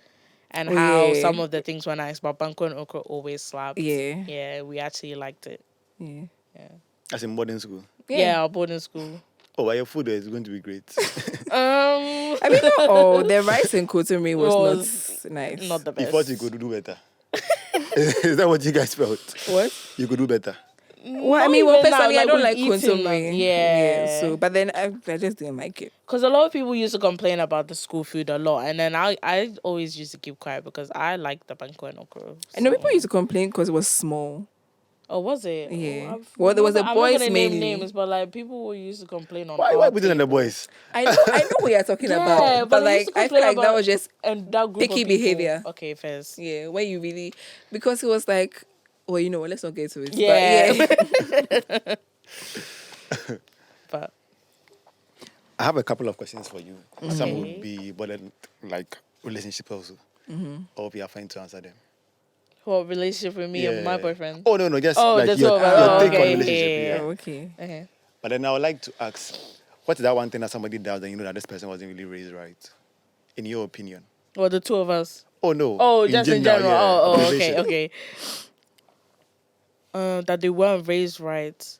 and
Oh,
how
yeah.
some of the things were nice, but banku and okra always slapped.
Yeah.
Yeah, we actually liked it.
Yeah.
As in modern school.
Yeah, our boarding school.
Oh, but your food is going to be great.
I mean, not all. The rice in Kotomi was
Was
not nice.
Not the
You
best.
thought you could do better. Is that what you guys felt?
What?
You could do better.
Well, I
Not
mean, well,
even that,
personally, I don't
we've
like
eaten them.
Kotomi.
Yeah.
So, but then I just didn't like it.
Because a lot of people used to complain about the school food a lot, and then I always used to keep quiet because I like the banku and okra.
I know
so-
people used to complain because it was small.
Oh, was it?
Yeah.
Oh,
Well, there was a
I'm not
boys
gonna name
mainly.
names, but like people who used to complain on.
Why
our
put it on the
table.
boys?
I know what you're talking
Yeah,
about, but
they
like
used to
I feel
complain
like that
about-
was just
And that group
picky
of people,
behavior.
Okay, first.
yeah, where you really because it was like, well, you know, let's not get to it.
Yeah.
But yeah.
But
I have a couple of questions for you. Some
Okay.
would be but like relationships also. I hope you are fine to answer them.
what relationship with me and my
Yeah.
boyfriend?
Oh no, just
Oh,
like
the
your,
two of us.
your
Oh,
take on
okay.
relationship.
Yeah.
Yeah.
Oh, okay.
Okay.
But then I would like to ask, what is that one thing that somebody does and you know that this person wasn't really raised right? In your opinion.
Well, the two of us.
Oh no.
Oh, just in general.
yeah,
Oh, okay,
relation.
okay. That they weren't raised right.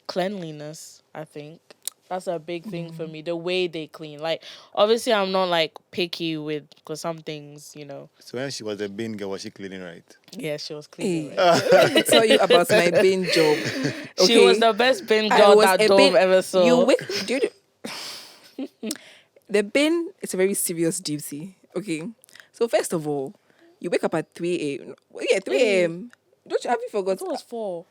Cleanliness, I think. That's a big thing for me. The way they clean. Like, obviously, I'm not like picky with, because some things, you know.
So when she was a bin girl, was she cleaning right?
Yeah, she was cleaning.
Hey,
Right?
let me tell you about my bin job.
She was the best bin
I
girl
was
that
a
Dove
bin-
ever saw.
You wake, dude. The bin is a very serious duty. Okay, so first of all, you wake up at 3 a.m. Yeah, 3 a.m. Don't you have you forgot?
It was 4.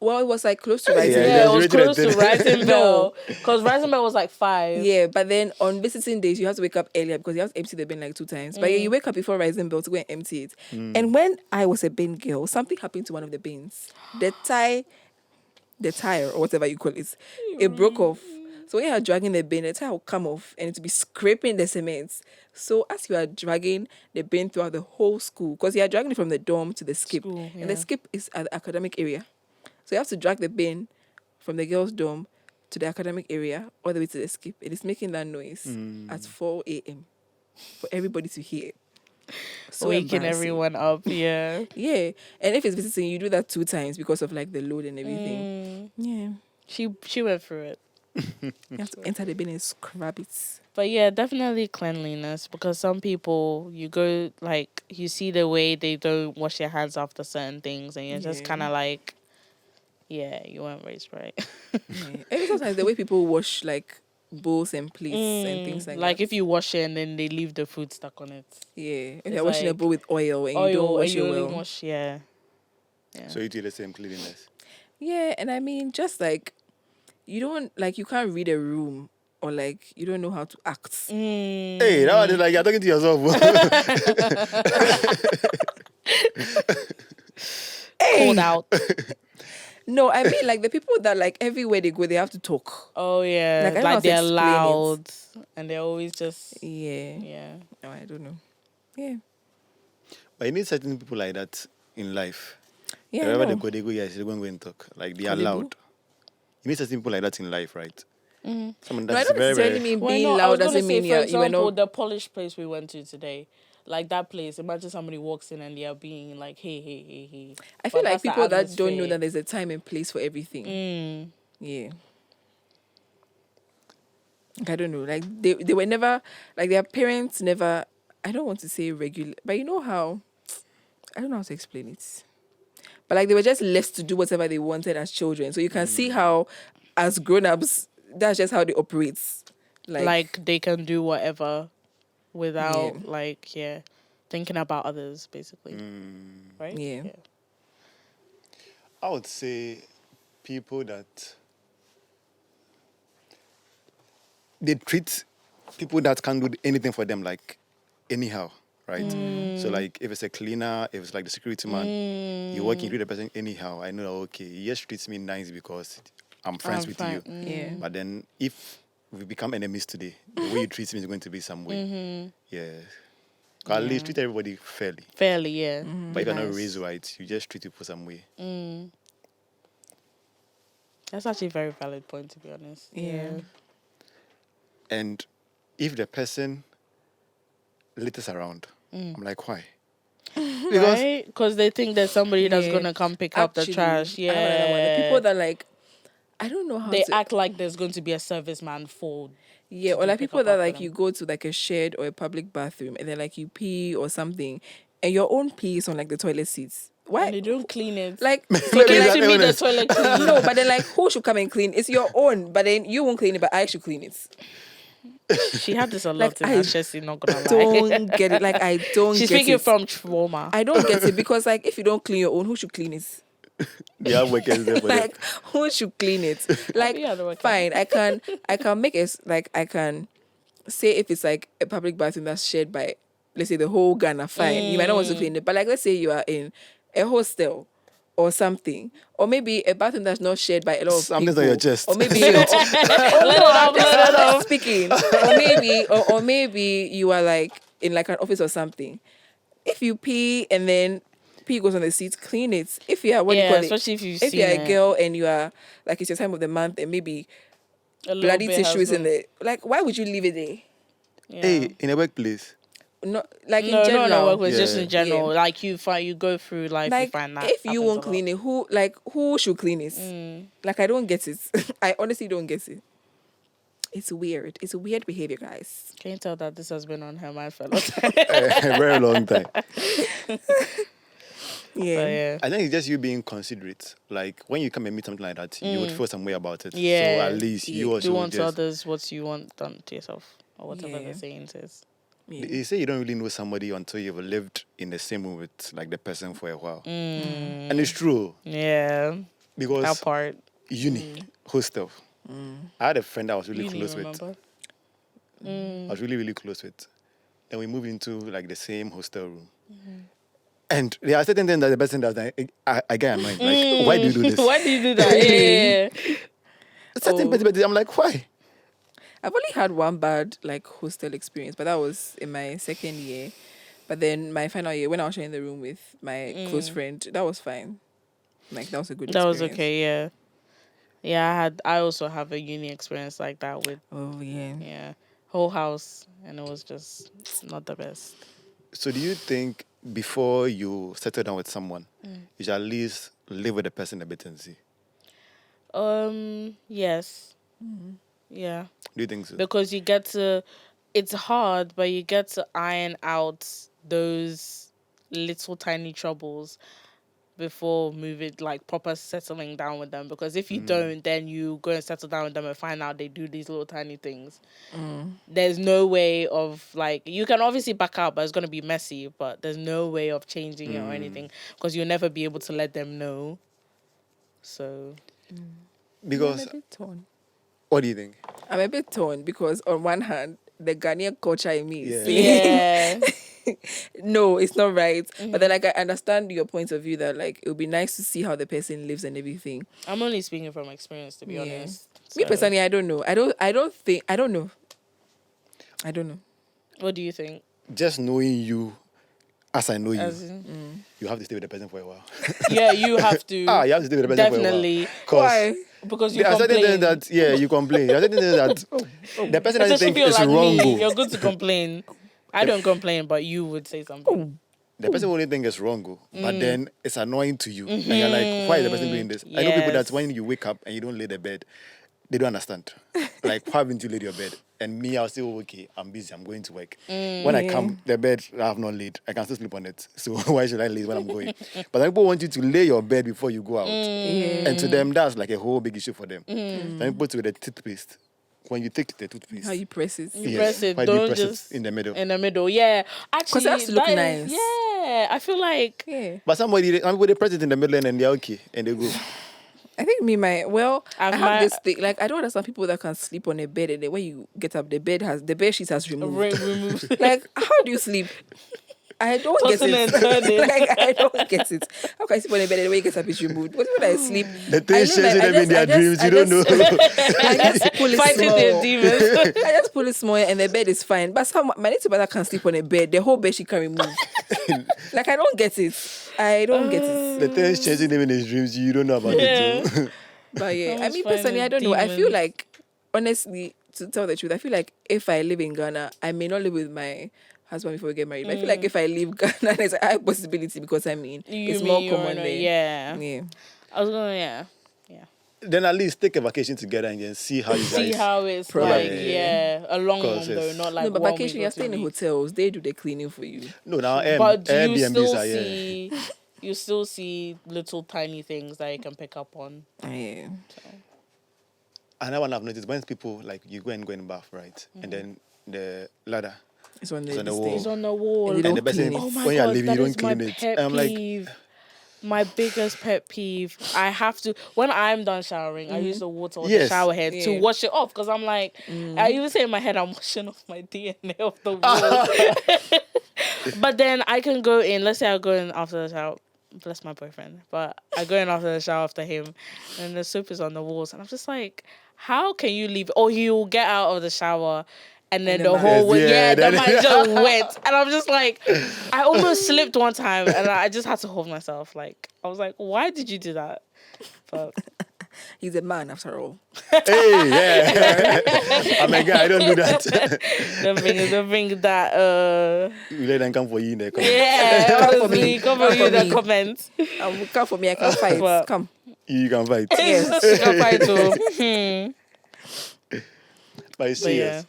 Well, it was like close to
Yeah,
rising.
yeah,
Yeah,
Bell.
it was
rated at
close to
10.
Rising Bell. Because Rising Bell was like 5.
Yeah, but then on visiting days, you have to wake up earlier because you have to empty the bin like 2 times. But yeah, you wake up before rising bell to go and empty it. And when I was a bin girl, something happened to one of the bins. The tire or whatever you call it broke off. So when you are dragging the bin, the tire will come off and it will be scraping the cement. So as you are dragging the bin throughout the whole school, because you are dragging it from the dorm to the skip,
School,
and the
yeah.
skip is at the academic area. So you have to drag the bin from the girls' dorm to the academic area all the way to the skip. It is making that noise at 4 a.m. for everybody to hear. So
Waking
embarrassing.
everyone up, yeah.
Yeah. And if it's visiting, you do that 2 times because of like the load and everything. Yeah.
She went through it.
You have to enter the bin and scrub it.
But yeah, definitely cleanliness, because some people, you go, like, you see the way they don't wash their hands after certain things, and you're just
Yeah.
kind of like, yeah, you weren't raised right.
Yeah. And sometimes the way people wash like bowls and plates and things like that.
Like if you wash it and then they leave the food stuck on it.
Yeah. If
It's
you're washing a
like
bowl with oil and you don't
Oil,
wash
and you
it
only
well.
wash, yeah.
So you do the same cleanliness.
Yeah, and I mean, just like you don't like you can't read a room or like you don't know how to act.
Hey, that one is like you're talking to yourself.
Cold out.
No, I mean like the people that like everywhere they go, they have to talk.
Oh yeah,
Like, I don't know how
like
to
they're
explain it.
loud and they're always just
Yeah.
yeah.
No, I don't know. Yeah.
But you need certain people like that in life.
Yeah.
Wherever
no.
they go, yes, they're going to go and talk. Like they are
Kodebu?
loud. You need certain people like that in life, right? Someone
No, I
that's
don't
very,
necessarily
very...
mean
Well,
being
no, I
loud
was gonna
doesn't
say,
mean
for
you were
example,
not.
the polished place we went to today, like that place. Imagine somebody walks in and they are being like, "Hey, hey, hey, hey."
I feel
But
like
that's the
people that don't know
atmosphere.
that there's a time and place for everything. Yeah. Like, I don't know. Like they were never like their parents never. I don't want to say regular, but you know how. I don't know how to explain it. But like they were just left to do whatever they wanted as children. So you can see how, as grown-ups, that's just how they operate.
Like they can do whatever without
Yeah.
like thinking about others basically, right?
Yeah.
I would say people that... They treat people that can't do anything for them like anyhow, right? So like if it's a cleaner, if it's like the security man, you working with the person anyhow. I know that okay, he just treats me nice because I'm friends with you.
Yeah.
But then if we become enemies today, the way you treat me is going to be some way. Yeah. 'Cause at least treat everybody fairly.
Fairly, yeah.
But if you're not
Nice.
raised right, you just treat people some way.
That's actually a very valid point, to be honest.
Yeah.
And if the person litters around, I'm like, why? Because
Right? Because they think there's somebody that's
Yeah.
going to come pick up the
Actually,
trash.
I have another one. The
Yeah.
people that like, I don't know how
They
to.
act like there's going to be a serviceman for.
Yeah, or
to
like
pick
people
up
that
after
like
them.
you go to like a shared or a public bathroom and then like you pee or something, and your own pee is on like the toilet seats. Why?
And they don't clean it.
Like,
So
Maybe
give
that
to me the
evidence.
toilet clean.
no, but then like who should come and clean? It's your own, but then you won't clean it, but I should clean it.
She had this a lot
Like,
in
I
her chest, not gonna lie.
Don't get it. Like I don't.
She's
get
speaking
it.
from trauma.
I don't get it because like if you don't clean your own, who should clean it?
they have workers there for them.
Like who should clean it? Like
Yeah, the worker.
fine, I can make it like I can say if it's like a public bathroom that's shared by let's say the whole Ghana, fine. You might not want to clean it, but like let's say you are in a hostel or something, or maybe a bathroom that's not shared by a lot of
Something's
people.
on your chest.
Or maybe
Let it out, let it out.
speaking, or maybe you are like in like an office or something. If you pee and then pee goes on the seats, clean it. If you are what do you
Yeah,
call it?
especially if you've
If you're
seen
a
it.
girl and you are like it's your time of the month and maybe
A little
bloody
bit has
tissue is in
gone.
there, like why would you leave it there?
Yeah.
Hey, in a workplace,
Not like
No,
in general.
not in a workplace, just
Yeah.
in general.
Yeah.
Like you go through life, you
Like
find that.
if you
happens
won't
a lot.
clean it, who should clean it? Like I don't get it. I honestly don't get it. It's weird. It's a weird behavior, guys.
Can you tell that this has been on her mind for a long time?
a very long time.
Yeah.
So, yeah.
I think it's just you being considerate. Like when you come and meet something like that, you would feel some way about it.
Yeah.
So at least you
Yeah.
also
Do unto
just.
others what you want done to yourself, or whatever
Yeah.
the saying says.
Yeah.
They say you don't really know somebody until you've lived in the same room with like the person for a while, and it's true
Yeah,
because
that part.
uni hostel. I had a friend I was really
You
close
need
with.
remember.
I was really, really close with. Then we moved into like the same hostel room. And there are certain things that the person does that I get annoyed. Like, why do you do this?
Why do you do that? Yeah.
Certain person, I'm like, why?
I've only had one bad like hostel experience, but that was in my second year. But then my final year, when I was sharing the room with my close friend, that was fine. Like that was a good.
That was
experience.
okay. Yeah. Yeah, I also have a uni experience like that with
Oh yeah.
whole house, and it was just not the best.
So do you think before you settle down with someone, you should at least live with the person a bit and see?
Yes. Yeah.
Do you think so?
Because you get to, it's hard, but you get to iron out those little tiny troubles before moving, like proper settling down with them. Because if you don't, then you go and settle down with them and find out they do these little tiny things. There's no way of like, you can obviously back out, but it's going to be messy, but there's no way of changing it or anything because you'll never be able to let them know. So,
Because,
I'm a bit torn.
what do you think?
I'm a bit torn because on one hand, the Ghanaian culture in me is
Yeah.
saying,
yeah.
no, it's not right. But then like I understand your point of view that like it would be nice to see how the person lives and everything.
I'm only speaking from experience, to be
Yeah.
honest.
Me
So,
personally, I don't know. I don't know.
what do you think?
Just knowing you as I know you,
As in,
you have to stay with the person for a while.
yeah, you have to.
You have to stay with the person
Definitely.
for a while.
Why?
Because you
There are certain things
complain.
that, you complain. There are certain things that the person doesn't
Especially
think
if you're
is
like
wrong.
me, you're good to complain. I don't complain, but you would say something.
The person won't think it's wrong, but then it's annoying to you. And you're like, why is the person doing this? I know people that
Yes.
when you wake up and you don't lay the bed, they don't understand. Like, why haven't you laid your bed? And me, I'll say, oh, okay, I'm busy, I'm going to work. When I come, the bed I have not laid. I can still sleep on it. So why should I lay it when I'm going? But some people want you to lay your bed before you go out. And to them, that's like a whole big issue for them. Some people with the toothpaste. When you take the toothpaste,
How you press it.
You press it,
why do you
don't
press
just
it in the middle?
in the middle. Yeah, actually,
it has to look
that is-
nice.
yeah, I feel like
Yeah.
But some people, they press it in the middle and then they're okay. And they go.
I think I
I've
have
my-
this thing. Like I don't understand people that can sleep on a bed and then when you get up, the bed sheet has removed.
removed.
Like how do you sleep? I don't get
Tossing and
it.
turning.
Like, I don't get it. How can I sleep on a bed and the way you get up is removed? What when I sleep?
The things
I know,
chasing
like,
them in their dreams, you don't know.
I just pull it
Fighting
small.
their demons.
I just pull it small and the bed is fine. But some my little brother can sleep on a bed. The whole bed she can remove. Like I don't get it. I don't get it.
The things chasing them in his dreams, you don't know about it too.
But yeah, I
Always
mean personally, I don't
finding
know. I feel
demons.
like honestly, to tell the truth, I feel like if I live in Ghana, I may not live with my husband before we get married. But I feel like if I leave Ghana, there's a high possibility because I mean
You
it's
mean
more
you're
common
in
there.
a- yeah.
Yeah.
I was gonna, yeah.
Then at least take a vacation together and then see how you guys.
See how it's
Probably.
like, yeah, a long one
Cause
though,
it's-
not like
No, but
one
vacation,
week or
you're
2
staying in
weeks.
hotels. They do the cleaning for you.
No, now
But you
Airbnbs
still
are
see, you still see little tiny things that you can pick up on.
Yeah.
Another one I've noticed when people like you go in bath, right, and then the ladder.
It's on the,
It's on the
this
wall.
thing.
It's on the wall.
And they
And
don't
the person,
clean it.
Oh my
when you're
god,
leaving,
that
you
is
don't
my
clean it.
pet
I'm like,
peeve. My biggest pet peeve. I have to when I'm done showering, I use the water or the
Yes.
shower head to
Yeah.
wash it off because I'm like, I even say in my head, I'm washing off my DNA off the wall. But then I can go in. Let's say I go in after the shower. Bless my boyfriend, but I go in after the shower after him, and the soap is on the walls, and I'm just like, how can you leave? Or he'll get out of the shower. And then
And the
the whole
mat. Yeah,
the
that-
mat just wet, and I'm just like, I almost slipped one time, and I just had to hold myself. Like I was like, why did you do that? But
He's a man after all.
hey, yeah. I'm a guy, I don't do that.
don't bring that.
You let them come for you in the comment.
Yeah,
Come for
honestly,
me.
come
Come
for you
for
the
me.
comments.
Come for me, I can fight.
Well,
Come.
You can fight.
Yes.
It's a fight too.
But you see,
yeah.
yes,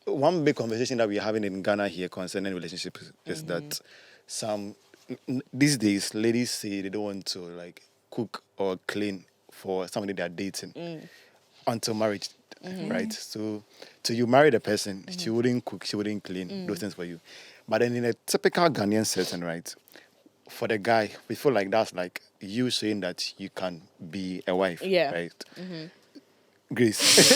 one big conversation that we're having in Ghana here concerning relationships is that these days ladies say they don't want to like cook or clean for somebody they're dating until marriage, right? So you marry the person, she wouldn't cook, she wouldn't clean those things for you. But then in a typical Ghanaian setting, right, for the guy, we feel like that's like you saying that you can be a wife,
Yeah.
right? Grace.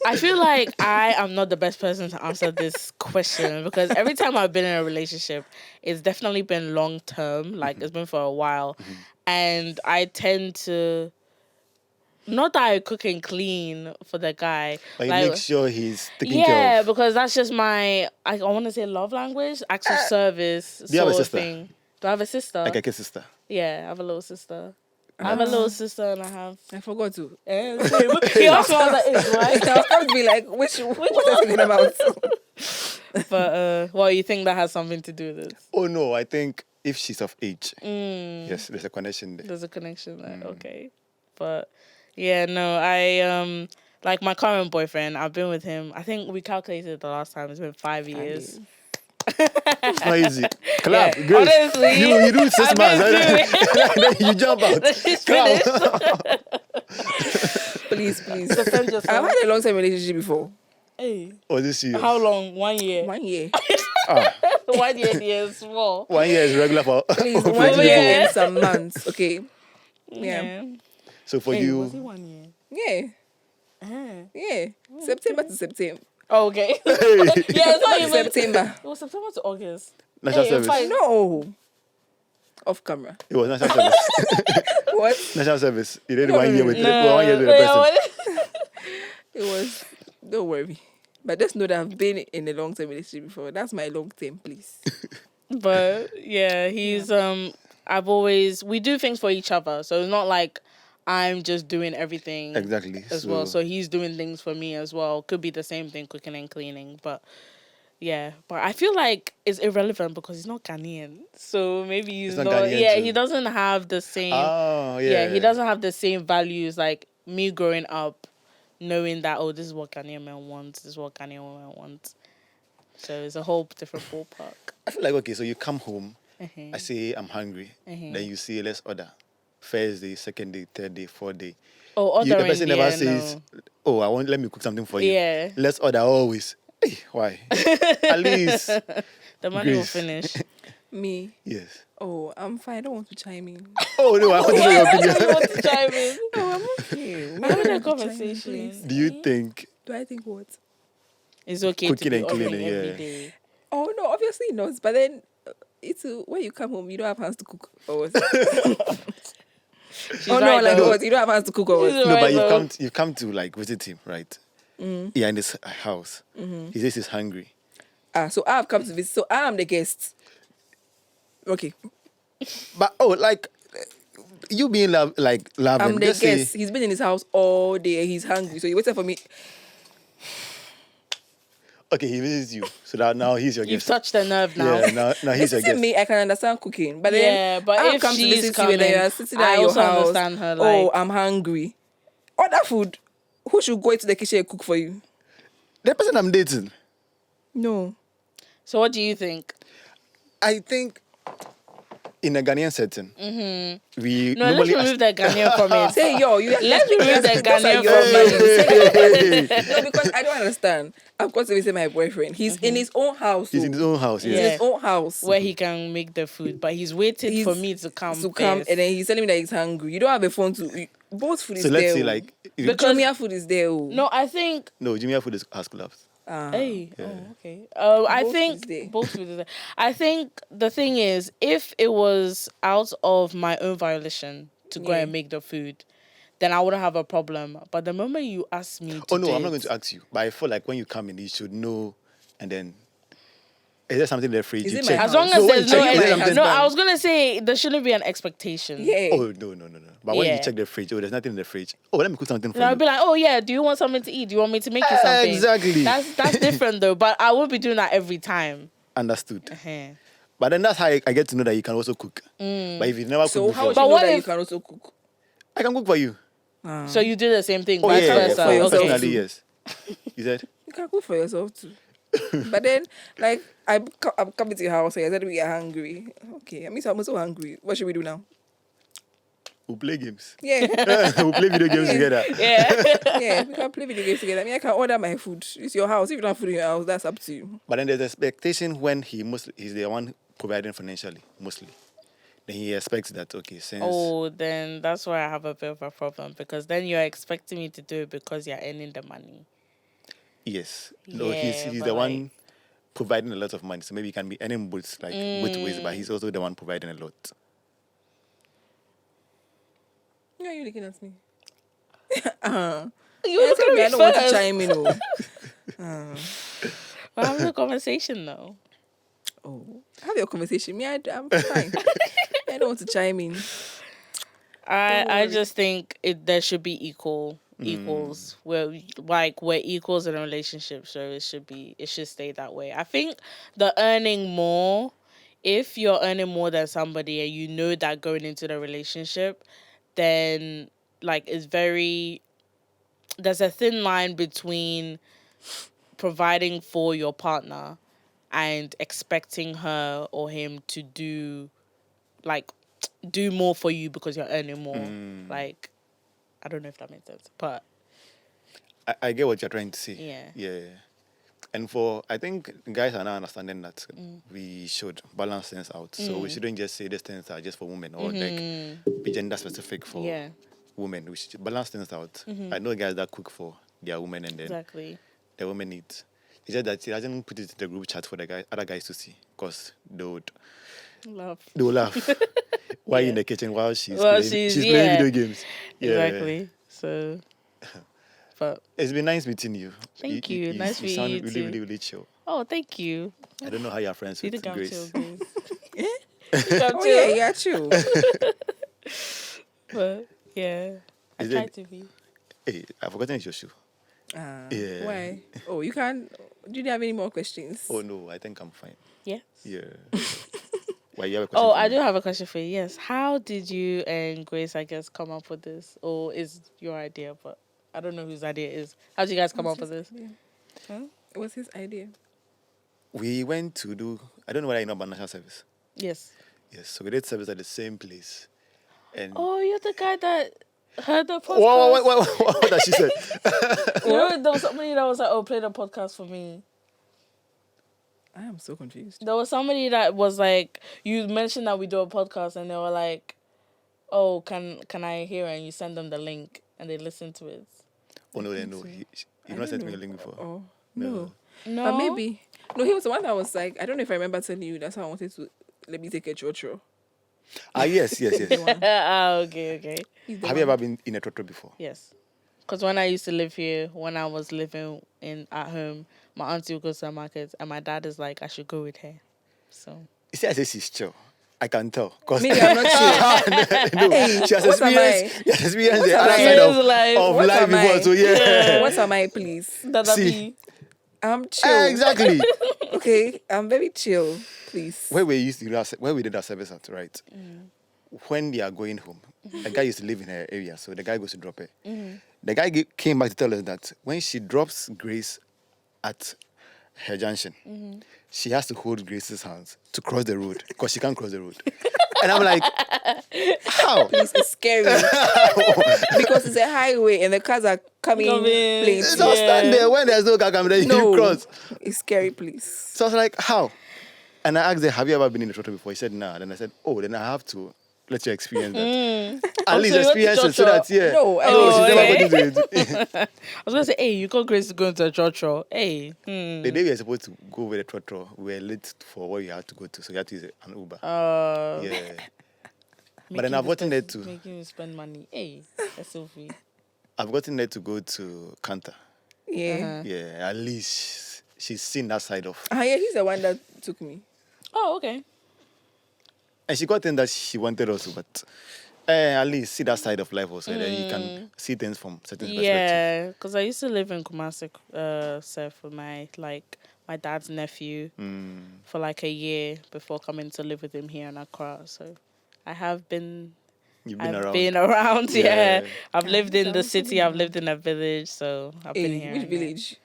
I feel like I am not the best person to answer this question because every time I've been in a relationship, it's definitely been long term, like it's been for a while. And I tend to, not that I cook and clean for the guy.
Like,
like,
make sure he's taken care
yeah,
of.
because that's just my, I want to say love language, acts of service
do you have a
sort of
sister?
thing. Do I have a sister?
Like a kid sister.
Yeah, I have a little sister. I have a little sister and I have...
I forgot to.
He also has that is, right?
I was going to be like, what are you thinking about?
But, well, you think that has something to do with this?
Oh no, I think if she's of age, yes, there's a connection there.
There's a connection there, okay. But, yeah, no, I, like my current boyfriend, I've been with him, I think we calculated the last time, it's been 5 years.
It's not easy. Clap,
Yeah,
Grace.
honestly,
you do 6
I've
months,
been
and then you jump out.
She's
Clap.
finished.
Please.
Defend
I've
yourself.
had a long-term relationship before.
Hey.
Oh, this year.
How long? 1 year.
1 year.
1 year, yes, small.
1 year is regular for.
Please,
for
1
friendship.
year
Yeah.
and some months. Okay. Yeah.
So for
Hey,
you,
was it 1 year?
Yeah. Yeah. September to September.
Oh, okay. Yeah, it's not even...
September.
It was September to August.
national
Hey,
service.
fine.
No. Off camera.
It was national service.
What?
National service. You did
No,
1
no,
year
no,
with
No,
1 year with a
wait,
person.
what?
It was. Don't worry. But just know that I've been in a long-term relationship before. That's my long-term, please.
But yeah, he's we do things for each other. So it's not like I'm just doing everything
Exactly.
as well. So he's doing things for me as well. Could be the same thing, cooking and cleaning. But yeah, but I feel like it's irrelevant because he's not Ghanaian. So maybe he's
not
not.
Ghanaian
Yeah,
too.
he doesn't have the same.
Oh, yeah.
Yeah, he doesn't have the same values like me growing up, knowing that this is what Ghanaian men want, this is what Ghanaian women want. So it's a whole different ballpark.
I feel like, okay, so you come home,
Mhm.
I say I'm hungry. Then you say, let's order. First day, second day, third day, fourth day.
Oh,
The
ordering,
person never
yeah,
says,
no.
oh, let me cook something for you.
Yeah.
Let's order always. Hey, why? At least.
The money will
Grace.
finish.
Me.
Yes.
Oh, I'm fine. I don't want to chime in.
Oh, no, I want to know your
I
opinion.
don't want to chime in.
No, I'm okay.
We're having a conversation.
Do you think
Do I think what?
It's okay
Cooking
to be
and cleaning,
ordering every
yeah.
day.
Oh no, obviously not. But then it's when you come home, you don't have hands to cook. Or what?
She's
Oh no,
right,
like
though.
what? You don't have hands to cook or what?
She's
No,
right,
but
though.
you've come to like visit him, right? Yeah, in this house. He says he's hungry.
So I've come to visit. So I am the guest. Okay,
But like you being like loving.
I'm the
Just say,
guest. He's been in his house all day. He's hungry, so he waited for me.
okay, he visits you, so that now he's your
You've
guest.
touched the nerve now.
Yeah, now he's your
Visiting
guest.
me, I can understand cooking, but
Yeah,
then
but
I've
if
come to
she's
visit you and then
coming,
you are sitting
I
at your
also
house.
understand her,
Oh,
like-
I'm hungry. Order food. Who should go into the kitchen and cook for you?
The person I'm dating,
No.
So what do you think?
I think, in a Ghanaian setting, we
No, let's
normally
remove the Ghanaian from it.
Say yo, you
Let's remove the
those are
Ghanaian
your
from
values.
it.
No, because I don't understand. I've got to visit my boyfriend. He's in his own house.
he's in his own house.
He's
Yeah.
in
Yeah.
his own house.
Where he can make the food, but he's waited for
He's
me to come
to come,
first.
and then he's telling me that he's hungry. You don't have a phone to. Both food is
So
there.
let's say
oh.
like
Because-
Jumia food is there. Oh.
No, I think.
no, Jimmy food has collapsed.
Hey, oh, okay. I
Both
think
is there.
both food is there. I think the thing is, if it was out of my own violation to go
Yeah.
and make the food, then I wouldn't have a problem. But the moment you ask me to
Oh no,
do
I'm not
it-
going to ask you. But I feel like when you come in, you should know, and then is there something in the fridge?
Is
You
it
check.
my
As long
house?
as
No, when
there's
you
no,
check,
is it my
no,
husband?
I was gonna say there shouldn't be an expectation.
Yeah.
Oh no. But when you
Yeah.
check the fridge, oh, there's nothing in the fridge. Oh, let me cook something for
And I'll
you.
be like, oh yeah, do you want something to eat? Do you want me to make you something?
Exactly.
That's different though. But I won't be doing that every time.
Understood.
Uh-huh.
But then that's how I get to know that you can also cook. But if you never
So
cooked
how would
before,
you
But
know
what
that you
if-
can also cook?
I can cook for you.
So you do the same thing.
Oh
vice
yeah,
versa.
for yourself.
personally
too.
yes. You said
You can cook for yourself too. But then, like, I'm coming to your house and I said we are hungry. Okay, I mean, I'm also hungry. What should we do now?
we'll play games.
Yeah,
We'll play video games
Yeah.
together.
Yeah.
yeah, we can play video games together. I mean, I can order my food. It's your house. If you don't have food in your house, that's up to you.
But then there's expectation when he's the one providing financially, mostly. Then he expects that, okay, since
Oh, then that's why I have a bit of a problem, because then you're expecting me to do it because you're earning the money.
yes. No,
Yeah,
he's
but
the
like-
one providing a lot of money. So maybe he can be earning both both ways, but he's also the one providing a lot.
Why are you looking at me?
You look at me
I don't want to
first.
chime in.
We're having a conversation though.
Oh, have your conversation. Me, I'm fine. I don't want to chime in.
I
worry.
just think there should be equals where we're equals in a relationship, so it should stay that way. I think the earning more, if you're earning more than somebody and you know that going into the relationship, then like there's a thin line between providing for your partner and expecting her or him to do more for you because you're earning more. Like, I don't know if that makes sense, but
I get what you're trying to say.
Yeah.
Yeah. And I think guys are now understanding that we should balance things out. So we shouldn't just say these things are just for women or like be gender specific for
yeah,
women. We should balance things out. I know guys that cook for their women and then
exactly.
the women eat. It's just that he doesn't put it in the group chat for the other guys to see because they will laugh. While in the kitchen while she's playing video games. Yeah.
Exactly. So, but
It's been nice meeting you.
Thank you. Nice
you
meeting
sound
you
really,
too.
really, really chill.
oh, thank you.
I don't know how you're friends
You
with
think I'm
Grace.
chill, Grace?
Oh yeah, yeah, true.
But yeah, I
Is
try
it-
to be.
Hey, I've forgotten it's your shoe. Yeah.
Why? Oh, you can't. Do you have any more questions?
Oh no, I think I'm fine.
Yes.
Yeah. Why you have a question?
Oh,
for
I
me?
do have a question for you. Yes. How did you and Grace, I guess, come up with this? Or is your idea, but I don't know whose idea it is. How did you guys come up with this?
Huh? It was his idea.
We went to do. I don't know whether you know about national service.
Yes.
Yes, so we did service at the same place. And
Oh, you're the guy that heard the podcast.
what that she said?
You know, there was somebody that was like, "Oh, play the podcast for me."
I am so confused.
There was somebody that was like, you mentioned that we do a podcast, and they were like, "Oh, can I hear it?" And you send them the link, and they listen to it.
Oh no, they know. You've not sent me a link before.
Oh
No.
no.
No,
But maybe. No, he was the one that was like, I don't know if I remember telling you. That's how I wanted to let me take a trotro.
Yes.
Okay.
He's the
Have you
one.
ever been in a trotro before?
Yes. Because when I used to live here, when I was living at home, my auntie would go to the market, and my dad is like, I should go with her. So
You see, I say she's chill. I can tell. Cause
Maybe I'm not chill.
no,
Hey,
she has
what am
experienced.
I?
She has experienced
What
the
am
other
I?
side
She is like,
of
what
life
am
before.
I?
So yeah.
What am I, please?
Dada
See.
B.
I'm chill.
Exactly.
Okay, I'm very chill, please.
Where we used to do where we did our service at, right? When they are going home, the guy used to live in her area, so the guy goes to drop her. The guy came back to tell us that when she drops Grace at her junction, she has to hold Grace's hands to cross the road because she can't cross the road. And I'm like, how?
Please, it's scary because it's a highway and the cars are coming plenty.
So stand there when there's no car coming, then you
No,
cross.
it's scary, please.
So I was like, how? And I asked her, have you ever been in a trotro before? He said, nah. Then I said, oh, then I have to let you experience that. At least
so you went to
experience it so that, yeah.
No, I
no, she's
okay.
never going to do it.
I was going to say, hey, you got Grace to go into a church. Hey.
The day we were supposed to go with the trotro, we were late for where you had to go to, so you had to use an Uber. Yeah. But then I've gotten there to,
Making you spend money. Hey, that's so free.
I've gotten there to go to Kanta.
Yeah.
Yeah, at least she's seen that side of.
Yeah, he's the one that took me.
Oh, okay.
And she got in that she wanted also, but at least see that side of life also. That you can see things from certain perspective.
Yeah, because I used to live in Kumasi, Surf with my dad's nephew for like a year before coming to live with him here in Accra. So I have been.
You've been
I've
around.
been around, yeah.
Yeah.
I've lived in the city. I've lived in a village, so I've been
Hey,
here.
which
and there.
village?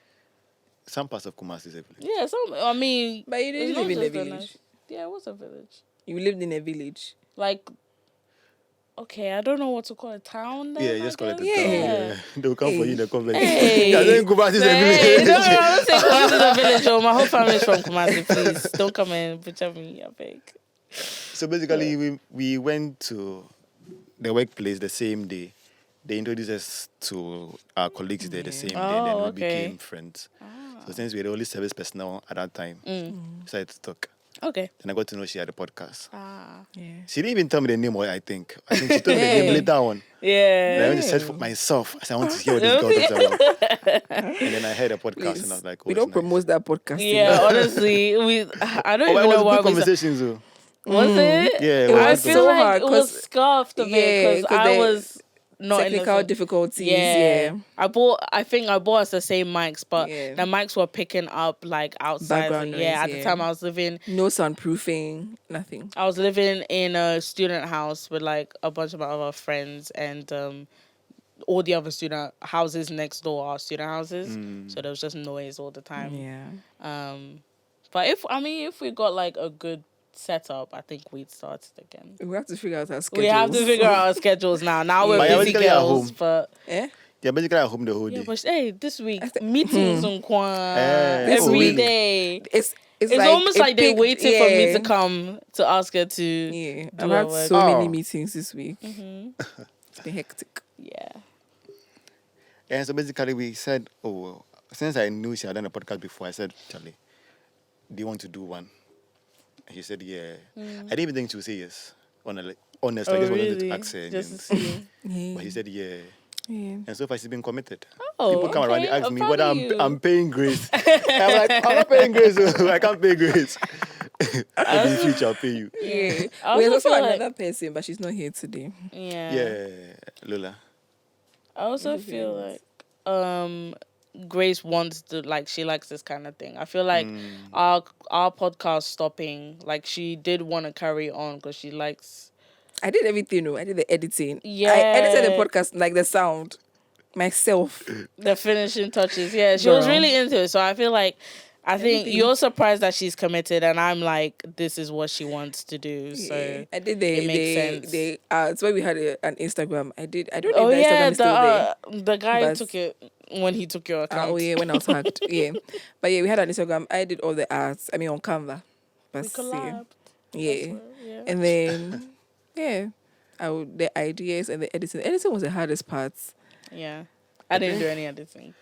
Some parts of Kumasi is a village.
Yeah, I mean,
But you didn't
it's
live
not
in a
just
village.
Yeah, it was a village.
You lived in a village.
Like, okay, I don't know what to call it. Town? Then,
Yeah, just call it a
guess?
town.
Yeah.
Yeah. They'll come for you in the comment.
Hey.
Yeah, then Kumasi is a
Hey,
village.
no, I'm not saying Kumasi is a village. Oh, my whole family's from Kumasi. Please don't come and butcher me. I beg.
So basically, we went to the workplace the same day. They introduced us to our colleagues there the same day, and then we
okay.
became friends. So since we were the only service personnel at that time, we decided to talk.
Okay.
And I got to know she had a podcast.
Yeah.
She didn't even tell me the name, or I think she told me the name later on. And I
Yeah.
went to search for myself. I said, I want to hear what this girl talks about. And then I heard a podcast, and I was like, oh,
We
it's
don't
nice.
promote that podcast.
Yeah, honestly, I don't
Oh, but
even
it
know
was
why
good
we
conversations, though.
Was it?
Yeah, it
It
was
I
was
good
feel
so
like
hard
it was
'cause-
scuffed a bit
yeah,
because
'cause
I
they-
was not
Technical
innocent.
difficulties.
Yeah.
Yeah.
I think I bought us the same mics, but
Yeah.
the mics were picking up like outside.
Background noise,
At the
yeah.
time I was living
No soundproofing. Nothing.
in a student house with like a bunch of my other friends, and all the other student houses next door are student houses. So there was just noise all the time.
Yeah.
But if we got like a good setup, I think we'd start it again.
We have to figure out our schedules.
We have to figure out our schedules now. Now
Yeah.
we're
But you're
busy
basically at
girls,
home.
but
Eh?
Yeah, basically at home the whole
yeah,
day.
but hey, this week meetings on
This
every
week,
day.
It's
It's
like
almost
it
like they're
picked-
waiting for me
yeah.
to come to ask her to
Yeah,
do
I've
her
had
work.
so many
Oh.
meetings this week. It's been hectic.
Yeah.
And so basically we said, oh, since I knew she had done a podcast before, I said, Charlie, do you want to do one? And she said, yeah. I didn't even think she would say yes. Honestly, I just wanted to ask her.
Just
and
to see.
Yeah.
but he said, yeah.
Yeah.
And so far, she's been committed.
Oh,
People come around and
okay,
ask
I'm
me
proud
whether
of you.
I'm paying Grace. I'm like, I'm not paying Grace. So I can't pay Grace. Maybe in the future, I'll pay you.
Yeah.
I
There's
also
also
feel like-
another person, but she's not here today.
Yeah, Lola.
I also feel like Grace wants to, like, she likes this kind of thing. I feel like our podcast stopping, like, she did want to carry on because she likes.
I did everything. I did the editing.
Yeah.
I edited the podcast, like the sound, myself.
The finishing touches. Yeah, she was
Girl.
really into it. So I feel like, I think
Everything.
you're surprised that she's committed, and I'm like, this is what she wants to do. So
Yeah. I did
it makes sense.
it's where we had an Instagram. I don't know
oh
if the
yeah,
Instagram is still there.
the guy
But-
took it when he took your account.
Oh yeah, when I was hacked. Yeah. But yeah, we had an Instagram. I did all the arts. I mean on Canva. But
We
yeah.
collabed.
Yeah.
Yeah.
And then yeah. The ideas and the editing. Editing was the hardest part.
Yeah. I didn't do any editing.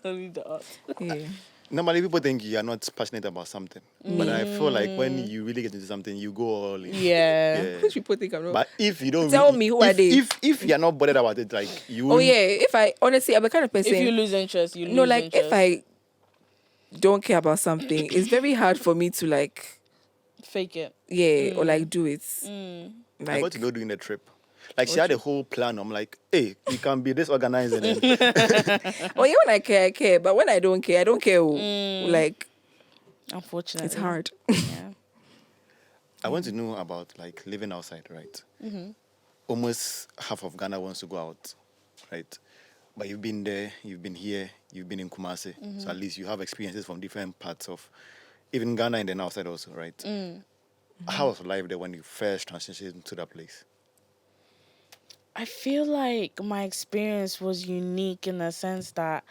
Only the art.
Yeah.
Normally, people think you are not passionate about something, but I feel like when you really get into something, you go all in.
Yeah.
Which people think I'm not.
But if you don't
Tell me, who are they?
If you're not bothered about it, like you.
Oh yeah, if I honestly, I'm the kind of person.
If you lose interest, you lose
no, like
interest.
if I don't care about something, it's very hard for me to like,
Fake it.
or like do it.
I
Like,
got to know during the trip. Like she had a whole plan. I'm like, hey, you can be this organized and then
oh yeah, when I care, but when I don't care, I don't care. Like,
Unfortunately.
it's hard.
Yeah.
I want to know about like living outside, right? Almost half of Ghana wants to go out, right? But you've been there, you've been here, you've been in Kumasi, so at least you have experiences from different parts of even Ghana and then outside also, right? How was life there when you first transitioned to that place?
I feel like my experience was unique in the sense that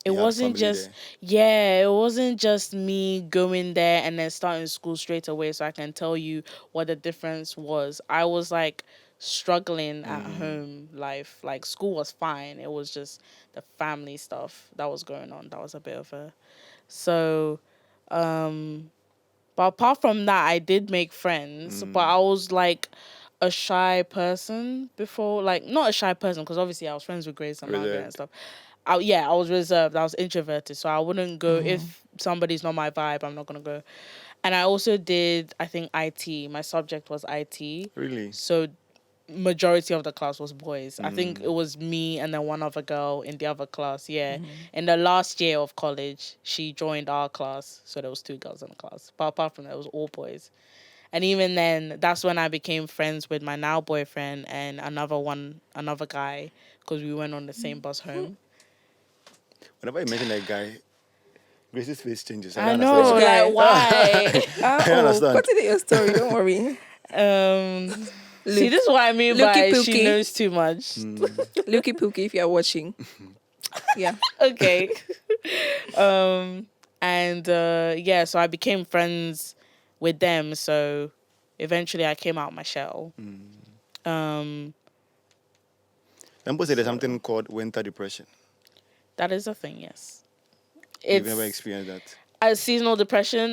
it
You had
wasn't
family
just
there?
it wasn't just me going there and then starting school straight away, so I can tell you what the difference was. I was like struggling at home life. Like school was fine. It was just the family stuff that was going on. That was a bit of a but apart from that, I did make friends. But I was like a shy person before. Like, not a shy person, because obviously I was friends with Grace and Margaret and
Reserved.
stuff. I was reserved. I was introverted. So I wouldn't go. If somebody's not my vibe, I'm not going to go. And I also did, I think, IT. My subject was IT.
Really?
So majority of the class was boys. I think it was me and then one other girl in the other class. Yeah. In the last year of college, she joined our class. So there was 2 girls in the class. But apart from that, it was all boys. And even then, that's when I became friends with my now boyfriend and another guy, because we went on the same bus home.
Whenever you mention that guy, Grace's face changes.
I
don't
know,
understand.
like why?
I understand.
Continue your story. Don't worry.
See, this is what I mean
Looky
by she
pooky.
knows too much.
Looky Pookie, if you're watching. Yeah.
Okay. So I became friends with them. So eventually I came out my shell.
Some people say there's something called winter depression.
That is a thing, yes.
You've never experienced that?
Seasonal depression,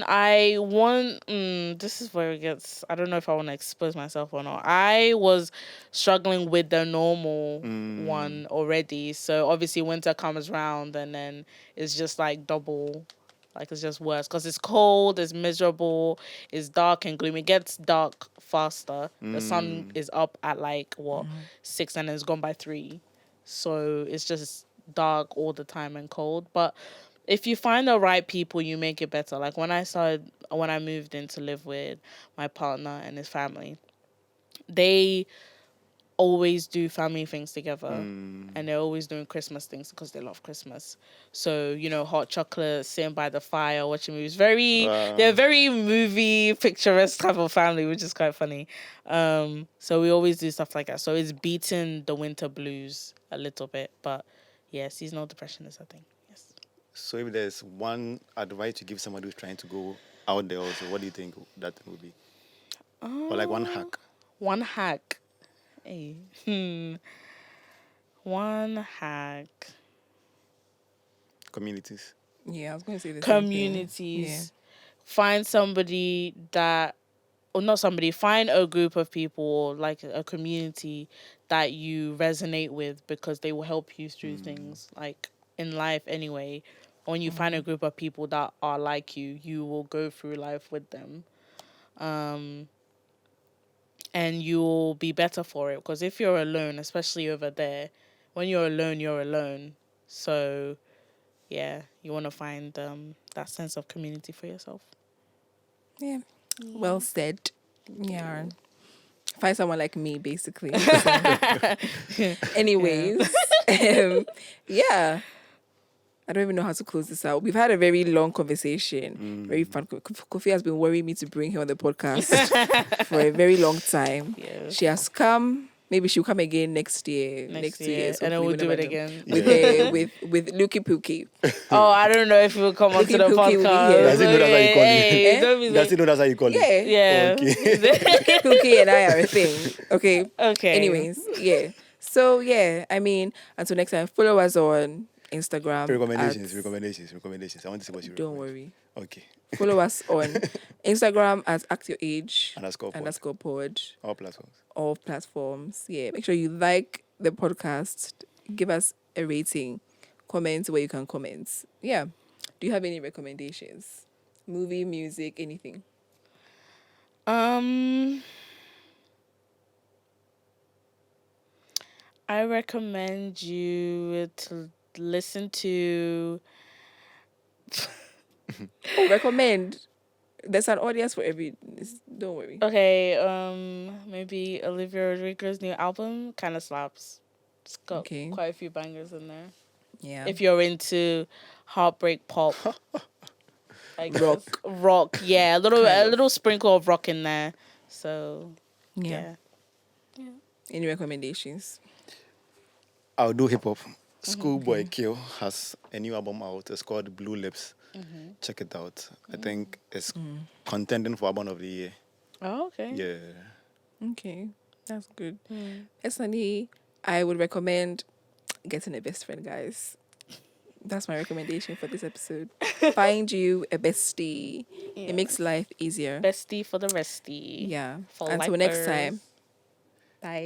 this is where it gets, I don't know if I want to expose myself or not. I was struggling with the normal one already. So obviously winter comes around and then it's just like double, like it's just worse. Because it's cold, it's miserable, it's dark and gloomy. It gets dark faster. The sun is up at 6 and it's gone by 3. So it's just dark all the time and cold. But if you find the right people, you make it better. Like when I moved in to live with my partner and his family, they always do family things together. And they're always doing Christmas things because they love Christmas. So, hot chocolate, sitting by the fire, watching movies. They're very movie picturesque type of family, which is quite funny. So we always do stuff like that. So it's beating the winter blues a little bit. But yeah, seasonal depression is a thing.
So if there's one advice to give somebody who's trying to go out there also, what do you think that would be? Or like one hack?
One hack. Hey. One hack.
Communities.
Yeah, I was going to say this.
Communities. Find somebody find a group of people, like a community that you resonate with, because they will help you through things, like in life anyway. When you find a group of people that are like you, you will go through life with them. And you'll be better for it. Because if you're alone, especially over there, when you're alone, you're alone. So, yeah, you want to find that sense of community for yourself.
Yeah. Well said. Yeah. Find someone like me, basically. Anyways, yeah. I don't even know how to close this out. We've had a very long conversation. Very fun. Kofi has been worrying me to bring her on the podcast for a very long time.
Yeah,
she has come. Maybe she'll come again next year. Next 2 years.
And then we'll do it
know.
again.
With Looky Pookie.
Oh, I don't know if he'll come onto the
Pookie will be
podcast.
here.
Does he know that's how you call
Hey,
it?
don't be
Does he know that's how you call it?
Yeah.
Yeah.
Okay.
Pookie and I are a thing. Okay.
Okay.
Anyways, yeah. So yeah, I mean, until next time, follow us on Instagram.
Recommendations. I want to see what you
Don't
recommend.
worry.
Okay.
Follow us on Instagram at Act Your Age
Underscore pod.
pod.
All platforms.
All platforms. Yeah. Make sure you like the podcast. Give us a rating. Comment where you can comment. Yeah. Do you have any recommendations? Movie, music, anything?
I recommend you to listen to.
Recommend. There's an audience for every. Don't worry.
Okay, maybe Olivia Rodrigo's new album kind of slaps. It's got
Okay.
quite a few bangers in there.
Yeah.
If you're into heartbreak pop, I guess.
Rock.
Rock, yeah, a
Kind of.
little sprinkle of rock in there. So
Yeah.
yeah.
Any recommendations?
I'll do hip hop. Schoolboy Q has a new album out. It's called Blue Lips. Check it out. I think it's contending for album of the year.
Oh, okay.
Yeah.
Okay. That's good. Personally, I would recommend getting a best friend, guys. That's my recommendation for this episode. Find you a bestie. It makes life easier.
Bestie for the restie.
Yeah.
For
Until next
lifers.
time. Bye.